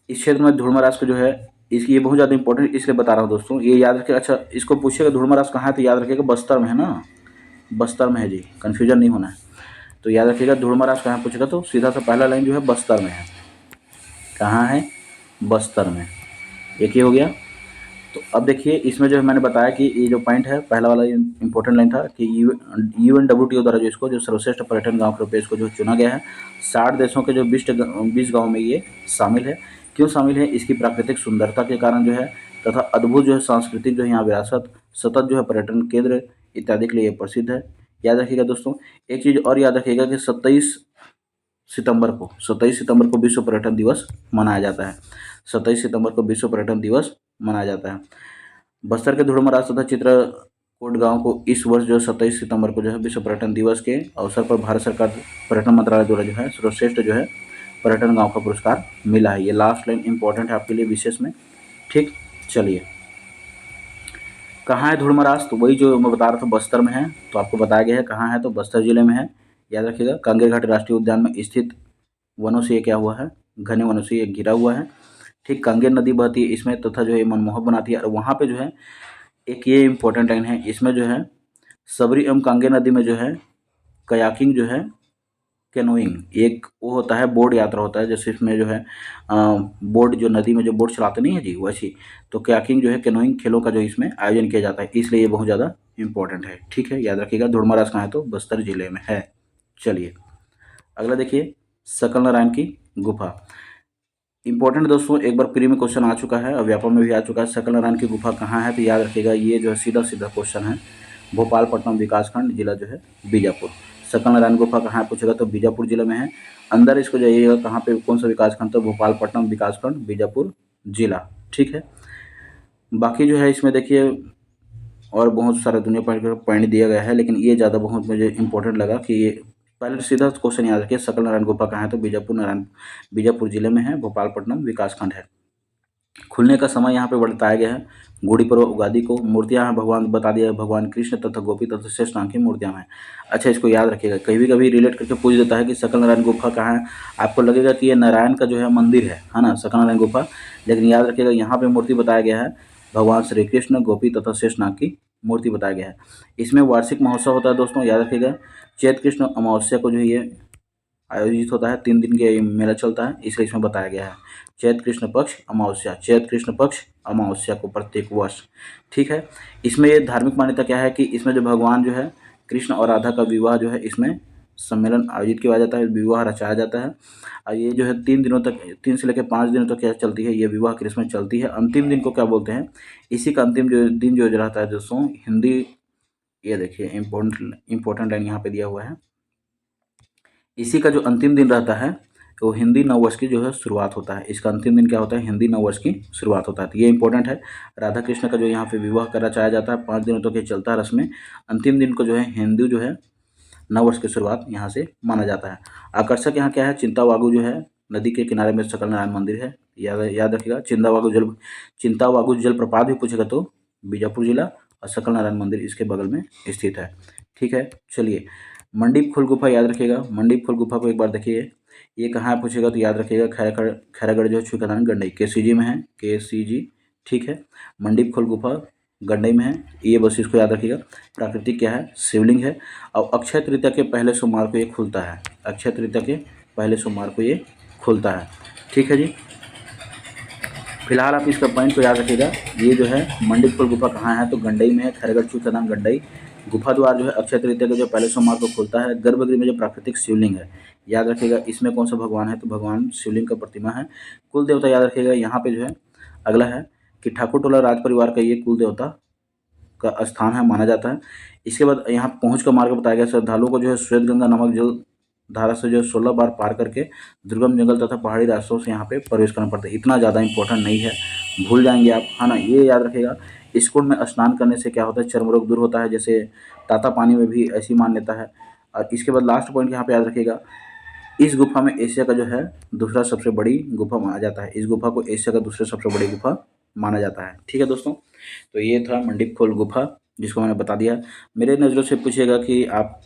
इस क्षेत्र में धुड़मरास को जो है इसकी ये बहुत ज़्यादा इंपॉर्टेंट इसलिए बता रहा हूँ दोस्तों, ये याद रखिएगा। अच्छा, इसको पूछिएगा धुड़मरास कहाँ है, तो याद रखिएगा बस्तर में है ना, बस्तर में है जी, कन्फ्यूजन नहीं होना है। तो याद रखिएगा धुड़मरास कहाँ पूछेगा तो सीधा सा पहला लाइन जो है बस्तर में है। कहाँ है, बस्तर में। एक ये हो गया। तो अब देखिए इसमें जो है मैंने बताया कि ये जो पॉइंट है, पहला वाला इंपॉर्टेंट लाइन था कि UNWTO द्वारा जो इसको जो सर्वश्रेष्ठ पर्यटन गांव के रूप में इसको जो चुना गया है। 60 देशों के जो 20 गाँव में ये शामिल है। क्यों शामिल है, इसकी प्राकृतिक सुंदरता के कारण जो है तथा अद्भुत जो है सांस्कृतिक जो है यहाँ विरासत, सतत जो है पर्यटन केंद्र इत्यादि के लिए ये प्रसिद्ध है। याद रखिएगा दोस्तों, एक चीज़ और याद रखिएगा कि 27 सितंबर को विश्व पर्यटन दिवस मनाया जाता है। 27 सितंबर को विश्व पर्यटन दिवस मनाया जाता है। बस्तर के धुड़मरास तथा चित्रकूट गांव को इस वर्ष जो 27 सितंबर को जो है विश्व पर्यटन दिवस के अवसर पर भारत सरकार पर्यटन मंत्रालय द्वारा जो है सर्वश्रेष्ठ जो है पर्यटन गांव का पुरस्कार मिला है। ये लास्ट लाइन इंपॉर्टेंट है आपके लिए विशेष में। ठीक, चलिए कहाँ है धुड़मरास, तो वही जो मैं बता रहा था बस्तर में है। तो आपको बताया गया है कहाँ है, तो बस्तर जिले में है। याद रखिएगा, कांगेर घाटी राष्ट्रीय उद्यान में स्थित वनों से ये क्या हुआ है, घने वनों से ये घिरा हुआ है। ठीक, कांगेर नदी बहती है इसमें तथा जो है मनमोहक बनाती है। और वहाँ पे जो है एक ये इंपॉर्टेंट लाइन है, इसमें जो है सबरी एवं कांगेर नदी में जो है कयाकिंग जो है कैनोइंग एक वो होता है, बोट यात्रा होता है, जैसे इसमें जो है बोट जो नदी में जो बोट चलाते नहीं है जी वैसी। तो कयाकिंग जो है कैनोइंग खेलों का जो इसमें आयोजन किया जाता है, इसलिए ये बहुत ज़्यादा इंपॉर्टेंट है। ठीक है, याद रखिएगा धुड़मरास कहाँ है, तो बस्तर जिले में है। चलिए अगला देखिए, सकल नारायण की गुफा। इंपॉर्टेंट दोस्तों, एक बार प्री में क्वेश्चन आ चुका है और व्यापक में भी आ चुका है। सकल नारायण की गुफा कहाँ है, तो याद रखिएगा ये जो है सीधा सीधा क्वेश्चन है, भोपालपट्टनम विकासखंड, जिला जो है बीजापुर। सकल नारायण गुफा कहाँ है पूछेगा तो बीजापुर जिले में है। अंदर इसको जाइएगा कहाँ पे, कौन सा विकासखंड, तो भोपालपट्टनम विकासखंड, बीजापुर जिला। ठीक है, बाकी जो है इसमें देखिए और बहुत सारे दुनिया भर पॉइंट दिया गया है, लेकिन ये ज़्यादा बहुत मुझे इंपॉर्टेंट लगा कि ये पहले सीधा क्वेश्चन याद रखिए, सकल नारायण गुफा कहाँ है, तो बीजापुर जिले में है, भोपालपट्टनम विकासखंड है। खुलने का समय यहाँ पे बताया गया है गुड़ी पर्व उगादि को। मूर्तियाँ हैं भगवान बता दिया है, भगवान कृष्ण तथा गोपी तथा शेष नाग की मूर्तियाँ हैं। अच्छा, इसको याद रखिएगा, कभी कभी रिलेट करके पूछ देता है कि सकल नारायण गुफा कहाँ है। आपको लगेगा कि ये नारायण का जो है मंदिर है ना, सकल नारायण गुफा, लेकिन याद रखिएगा यहाँ पे मूर्ति बताया गया है भगवान श्री कृष्ण गोपी तथा शेष नाग की मूर्ति बताया गया है। इसमें वार्षिक महोत्सव होता है दोस्तों, याद रखिएगा। चैत्र कृष्ण अमावस्या को जो है ये आयोजित होता है, 3 दिन का ये मेला चलता है, इसलिए इसमें बताया गया है चैत्र कृष्ण पक्ष अमावस्या, चैत्र कृष्ण पक्ष अमावस्या को प्रत्येक वर्ष। ठीक है, इसमें ये धार्मिक मान्यता क्या है कि इसमें जो भगवान जो है कृष्ण और राधा का विवाह जो है इसमें सम्मेलन आयोजित किया जाता है, विवाह रचाया जाता है। और ये जो है 3 दिनों तक, 3 से लेकर 5 दिनों तक क्या चलती है, ये विवाह कृष्ण में चलती है। अंतिम दिन को क्या बोलते हैं, इसी का अंतिम जो दिन जो रहता है दोस्तों, हिंदी, ये देखिए इंपॉर्टेंट लाइन यहाँ पे दिया हुआ है, इसी का जो अंतिम दिन रहता है वो हिंदी नववर्ष की जो है शुरुआत होता है। इसका अंतिम दिन क्या होता है, हिंदी नववर्ष की शुरुआत होता है। तो ये इंपॉर्टेंट है। राधा कृष्ण का जो यहाँ पे विवाह करा चाहा जाता है, 5 दिनों तक ये चलता है रस्म में। अंतिम दिन को जो है हिंदू जो है नववर्ष की शुरुआत यहाँ से माना जाता है। आकर्षक यहाँ क्या है, चिंतावागु जो है नदी के किनारे में सकल नारायण मंदिर है, याद रखिएगा। चिंतावागु जलप्रपात भी पूछेगा तो बीजापुर जिला, और सकल नारायण मंदिर इसके बगल में स्थित है। ठीक है, चलिए मंडीप खोल गुफा याद रखिएगा। मंडीप खोल गुफा को एक बार देखिए, ये कहाँ है पूछेगा तो याद रखिएगा खैरागढ़ जो है छुईखदान गंडई KCG में है, KCG। ठीक है, मंडीप खोल गुफा गंडई में है, ये बस इसको याद रखिएगा। प्राकृतिक क्या है, शिवलिंग है, और अक्षय तृतीया के पहले सोमवार को ये खुलता है, अक्षय तृतीया के पहले सोमवार को ये खुलता है। ठीक है जी, फिलहाल आप इसका पॉइंट को याद रखिएगा। ये जो है मंडीप खोल गुफा कहाँ है तो गंडई में है, खैरागढ़ छुईखदान गंडई। गुफा द्वार जो है अक्षय तृतीया के जो पहले सोमवार को खुलता है। गर्भगृह में जो प्राकृतिक शिवलिंग है, याद रखिएगा इसमें कौन सा भगवान है तो भगवान शिवलिंग का प्रतिमा है। कुल देवता याद रखिएगा यहाँ पे जो है अगला है कि ठाकुर टोला राज परिवार का ये कुल देवता का स्थान है माना जाता है। इसके बाद यहाँ पहुँच का मार्ग बताया गया। श्रद्धालुओं को जो है श्वेत गंगा नामक जल धारा से जो 16 बार पार करके दुर्गम जंगल तथा पहाड़ी रास्तों से यहाँ पे प्रवेश करना पड़ता है। इतना ज़्यादा इंपॉर्टेंट नहीं है, भूल जाएंगे आप, है ना। ये याद रखिएगा, इस कुंड में स्नान करने से क्या होता है, चर्म रोग दूर होता है, जैसे ताता पानी में भी ऐसी मान्यता है। और इसके बाद लास्ट पॉइंट यहाँ पे याद रखिएगा, इस गुफा में एशिया का जो है दूसरा सबसे बड़ी गुफा माना जाता है। इस गुफा को एशिया का दूसरा सबसे बड़ी गुफा माना जाता है। ठीक है दोस्तों, तो ये था मंडीप खोल गुफा जिसको मैंने बता दिया। मेरे नज़रों से पूछिएगा कि आप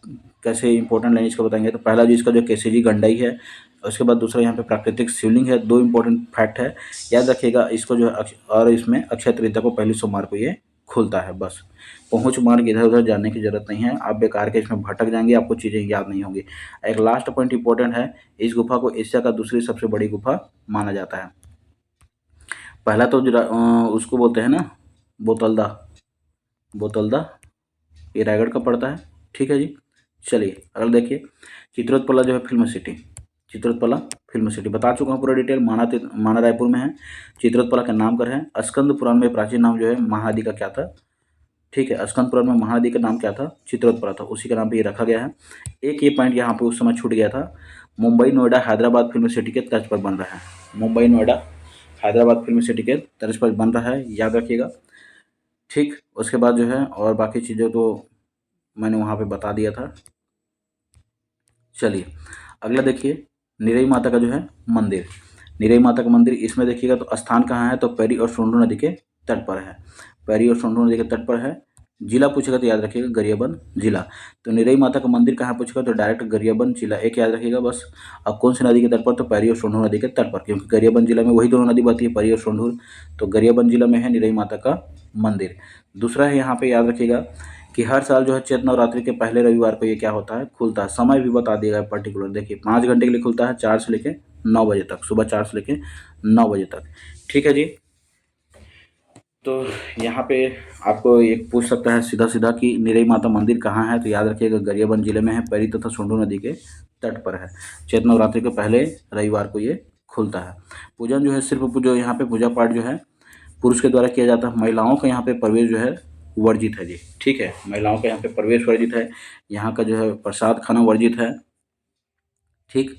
कैसे इंपॉर्टेंट लाइन इसका बताएंगे, तो पहला जो इसका जो KCG गंडई है, उसके बाद दूसरा यहाँ पे प्राकृतिक शिवलिंग है। 2 इंपॉर्टेंट फैक्ट है, याद रखिएगा इसको जो है और इसमें अक्षय तृतीया को पहली सोमवार को ये खुलता है। बस पहुँच मार्ग इधर उधर जाने की जरूरत नहीं है, आप बेकार के इसमें भटक जाएंगे, आपको चीज़ें याद नहीं होंगी। एक लास्ट पॉइंट इंपॉर्टेंट है, इस गुफा को एशिया का दूसरी सबसे बड़ी गुफा माना जाता है। पहला तो उसको बोलते हैं ना बोतलदा, ये रायगढ़ का पड़ता है। ठीक है जी, चलिए अगला देखिए, चित्रोत्पला जो है film city, Chitrotpala film city बता चुका हूँ पूरा डिटेल। माना रायपुर में है। चित्रोत्पला का नाम कर है, स्कंद पुराण में प्राचीन नाम जो है महानदी का क्या था। ठीक है, स्कंद पुराण में महानदी का नाम क्या था, चित्रोत्पला था, उसी का नाम पे ये रखा गया है। एक ये पॉइंट यहाँ पे उस समय छूट गया था, मुंबई नोएडा हैदराबाद फिल्म सिटी के तर्ज पर बन रहा है। मुंबई नोएडा हैदराबाद फिल्म सिटी के तर्ज पर बन रहा है, याद रखिएगा। ठीक, उसके बाद जो है और बाकी चीज़ें तो मैंने वहाँ पे बता दिया था। चलिए अगला देखिए, निरई माता का जो है मंदिर, निरई माता का मंदिर, इसमें देखिएगा तो स्थान कहाँ है तो पैरी और सोंढू नदी के तट पर है, पैरी और सोंढू नदी के तट पर है। जिला पूछेगा तो याद रखिएगा गरियाबंद जिला। तो निरई माता का मंदिर कहाँ पूछेगा तो डायरेक्ट गरियाबंद जिला, एक याद रखिएगा बस। अब कौन सी नदी के तट पर तो पैरी और सोंढू नदी के तट पर, क्योंकि गरियाबंद जिला में वही दोनों नदी बहती है, पैरी और सोंढूर। तो गरियाबंद जिला में है निरई माता का मंदिर। दूसरा है यहाँ पे याद रखिएगा कि हर साल जो है चैत्र नवरात्रि के पहले रविवार को ये क्या होता है, खुलता है। समय भी बता दिया है पर्टिकुलर, देखिए 5 घंटे के लिए खुलता है, 4 से लेके 9 बजे तक, सुबह 4 से लेके 9 बजे तक। ठीक है जी, तो यहाँ पे आपको एक पूछ सकता है सीधा सीधा कि निरई माता मंदिर कहाँ है, तो याद रखिएगा गरियाबंद जिले में है, पैरी तथा सोंढू नदी के तट पर है। चैत्र नवरात्रि के पहले रविवार को ये खुलता है। पूजन जो है सिर्फ जो यहाँ पे पूजा पाठ जो है पुरुष के द्वारा किया जाता है, महिलाओं का यहाँ पे प्रवेश जो है वर्जित है जी। ठीक है, महिलाओं का यहाँ पे प्रवेश वर्जित है, यहाँ का जो है प्रसाद खाना वर्जित है। ठीक,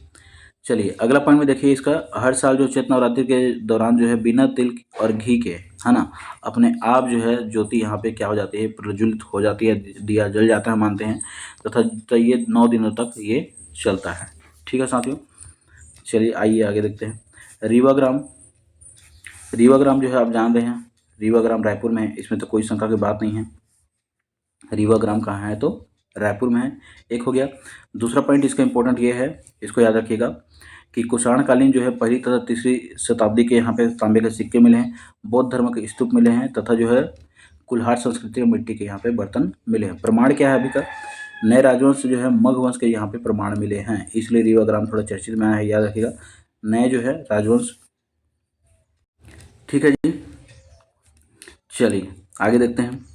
चलिए अगला पॉइंट में देखिए, इसका हर साल जो चैत्र नवरात्रि के दौरान जो है बिना तिल और घी के, है ना, अपने आप जो है ज्योति यहाँ पे क्या हो जाती है, प्रज्वलित हो जाती है, दिया जल जाता है मानते हैं, तथा तो ये 9 दिनों तक ये चलता है। ठीक है साथियों, चलिए आइए आगे देखते हैं। रीवा ग्राम, रीवाग्राम जो है आप जान रहे हैं, रीवाग्राम रायपुर में है, इसमें तो कोई शंका की बात नहीं है। रीवाग्राम कहाँ है? तो रायपुर में है। एक हो गया। दूसरा पॉइंट इसका इंपॉर्टेंट ये है, इसको याद रखिएगा कि कुषाण कालीन जो है पहली तथा तीसरी शताब्दी के यहाँ पे तांबे के सिक्के मिले हैं, बौद्ध धर्म के स्तूप मिले हैं तथा जो है कुल्हाड़ संस्कृति के मिट्टी के यहाँ पे बर्तन मिले हैं। प्रमाण क्या है अभी का? नए राजवंश जो है मगध वंश के यहाँ पे प्रमाण मिले हैं, इसलिए रीवाग्राम थोड़ा चर्चित में आया है, याद रखिएगा। नए जो है राजवंश। ठीक है जी, चलिए आगे देखते हैं।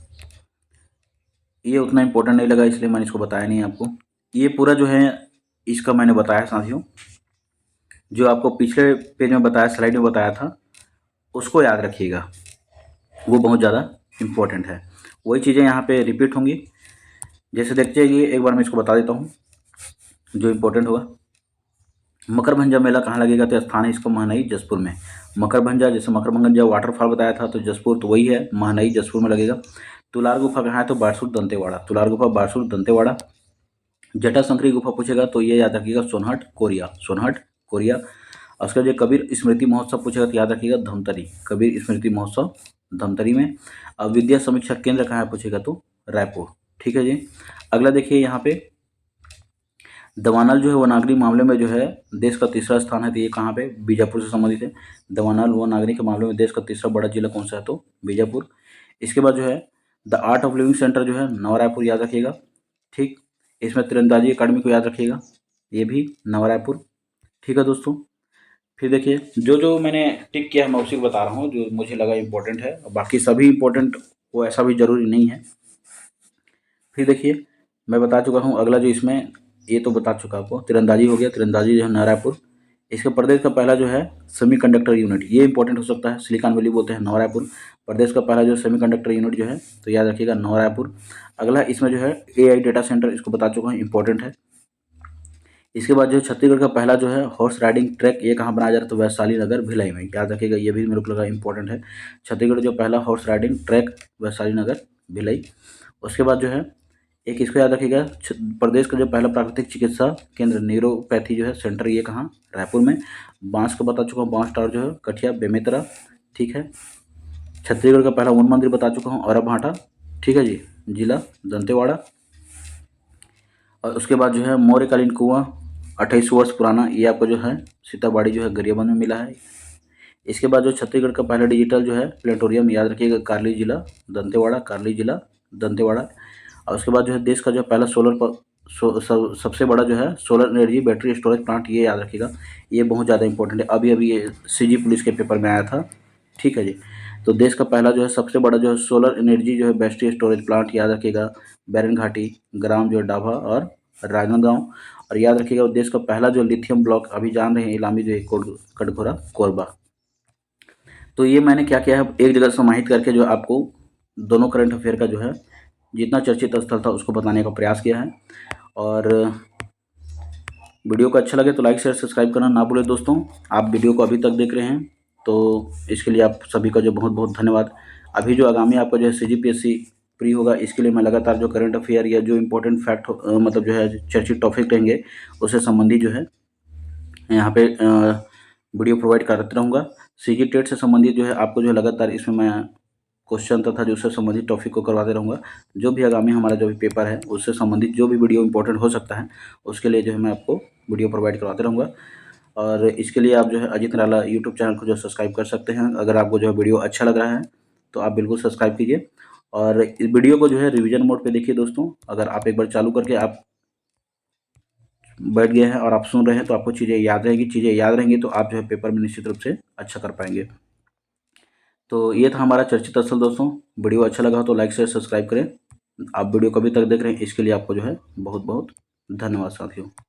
ये उतना इम्पोर्टेंट नहीं लगा इसलिए मैंने इसको बताया नहीं आपको। ये पूरा जो है इसका मैंने बताया साथियों, जो आपको पिछले पेज में बताया, स्लाइड में बताया था, उसको याद रखिएगा, वो बहुत ज़्यादा इम्पोर्टेंट है। वही चीज़ें यहाँ पे रिपीट होंगी। जैसे देखते हैं, एक बार मैं इसको बता देता हूँ जो इम्पोर्टेंट होगा। मकरभंजा मेला कहाँ लगेगा? तो स्थान है इसका महनई जसपुर में। मकरभंजा, जैसे मकरभंजा वाटरफॉल बताया था, तो जसपुर तो वही है, महनई जसपुर में लगेगा। तुलार गुफा कहाँ है? तो बारसूर दंतेवाड़ा। तुलार गुफा बारसूर दंतेवाड़ा। जटाशंकरी गुफा पूछेगा तो ये याद रखिएगा, सोनहट कोरिया, सोनहट कोरिया। और उसका जो कबीर स्मृति महोत्सव पूछेगा तो याद रखिएगा, धमतरी, कबीर स्मृति महोत्सव धमतरी में। अब विद्या समीक्षा केंद्र कहाँ है पूछेगा तो रायपुर। ठीक है जी। अगला देखिए यहाँ पे, दवानल जो है वनाग्नि मामले में जो है देश का तीसरा स्थान है, तो ये कहाँ पे? बीजापुर से संबंधित है। दवानल वनाग्नि के मामले में देश का तीसरा बड़ा जिला कौन सा है? तो बीजापुर। इसके बाद जो है the art of living centre जो है नवा रायपुर, याद रखिएगा। ठीक, इसमें तीरंदाजी अकादमी को याद रखिएगा, ये भी नवा रायपुर। ठीक है दोस्तों। फिर देखिए, जो जो मैंने टिक किया है मैं उसी को बता रहा हूँ जो मुझे लगा इम्पोर्टेंट है, बाकी सभी इम्पोर्टेंट वो ऐसा भी जरूरी नहीं है। फिर देखिए, मैं बता चुका हूँ अगला जो इसमें, ये तो बता चुका आपको, तीरंदाजी हो गया, तीरंदाजी जो है नारायपुर। इसके प्रदेश का पहला जो है सेमीकंडक्टर यूनिट, ये इंपॉर्टेंट हो सकता है, सिलिकॉन वैली बोलते हैं नारायपुर। प्रदेश का पहला जो सेमीकंडक्टर यूनिट जो है तो याद रखिएगा नारायपुर। अगला इसमें जो है AI डेटा सेंटर, इसको बता चुका हूँ, इंपॉर्टेंट है। इसके बाद जो छत्तीसगढ़ का पहला जो है हॉर्स राइडिंग ट्रैक, ये कहाँ बनाया जा रहा है? तो वैशाली नगर भिलाई में, याद रखिएगा, ये भी मेरे को लगा इंपॉर्टेंट है। छत्तीसगढ़ जो पहला हॉर्स राइडिंग ट्रैक वैशाली नगर भिलाई। उसके बाद जो है एक इसको याद रखिएगा, प्रदेश का जो पहला प्राकृतिक चिकित्सा केंद्र न्यूरोपैथी जो है सेंटर, ये कहाँ? रायपुर में। बांस का बता चुका हूँ, बांस टावर जो है कठिया बेमेतरा। ठीक है। छत्तीसगढ़ का पहला वन मंदिर बता चुका हूँ, औरभाटा। ठीक है जी, जिला दंतेवाड़ा। और उसके बाद जो है मौर्यकालीन कुआं 28 वर्ष पुराना, ये आपको जो है सीताबाड़ी जो है गरियाबंद में मिला है। इसके बाद जो छत्तीसगढ़ का पहला डिजिटल जो है प्लेटोरियम, याद रखिएगा, कार्ली जिला दंतेवाड़ा, कार्ली जिला दंतेवाड़ा। और उसके बाद जो है देश का जो पहला सबसे बड़ा जो है solar energy battery storage plant, ये याद रखिएगा, ये बहुत ज़्यादा इंपॉर्टेंट है, अभी अभी ये CG पुलिस के पेपर में आया था। ठीक है जी। तो देश का पहला जो है सबसे बड़ा जो है सोलर एनर्जी जो है बैटरी स्टोरेज प्लांट, याद रखिएगा, बैरन घाटी, ग्राम जो है डाभा और राजनांदगांव। और याद रखिएगा देश का पहला जो लिथियम ब्लॉक, अभी जान रहे हैं, इलामी जो है कटघोरा कोरबा। तो ये मैंने क्या किया है, एक जगह समाहित करके जो आपको दोनों करंट अफेयर का जो है जितना चर्चित स्थल था उसको बताने का प्रयास किया है। और वीडियो को अच्छा लगे तो लाइक शेयर सब्सक्राइब करना ना भूलें दोस्तों। आप वीडियो को अभी तक देख रहे हैं तो इसके लिए आप सभी का जो बहुत बहुत धन्यवाद। अभी जो आगामी आपका जो है CGPSC प्री होगा, इसके लिए मैं लगातार जो करंट अफेयर या जो इम्पोर्टेंट फैक्ट मतलब जो है चर्चित टॉपिक रहेंगे उससे संबंधित जो है यहाँ पे वीडियो प्रोवाइड करते रहूँगा। CG टेट से संबंधित जो है आपको जो है लगातार इसमें मैं क्वेश्चन तथा जो उससे संबंधित टॉपिक को करवाते रहूँगा। जो भी आगामी हमारा जो भी पेपर है उससे संबंधित जो भी वीडियो इंपॉर्टेंट हो सकता है उसके लिए जो है मैं आपको वीडियो प्रोवाइड करवाते रहूँगा। और इसके लिए आप जो है अजीत निराला यूट्यूब चैनल को जो सब्सक्राइब कर सकते हैं। अगर आपको जो है वीडियो अच्छा लग रहा है तो आप बिल्कुल सब्सक्राइब कीजिए। और इस वीडियो को जो है रिवीजन मोड पे देखिए दोस्तों। अगर आप एक बार चालू करके आप बैठ गए हैं और आप सुन रहे हैं तो आपको चीज़ें याद रहेगी, चीज़ें याद रहेंगी तो आप जो है पेपर में निश्चित रूप से अच्छा कर पाएंगे। तो ये था हमारा चर्चित स्थल दोस्तों। वीडियो अच्छा लगा हो तो लाइक शेयर सब्सक्राइब करें। आप वीडियो को अभी तक देख रहे हैं इसके लिए आपको जो है बहुत बहुत धन्यवाद साथियों।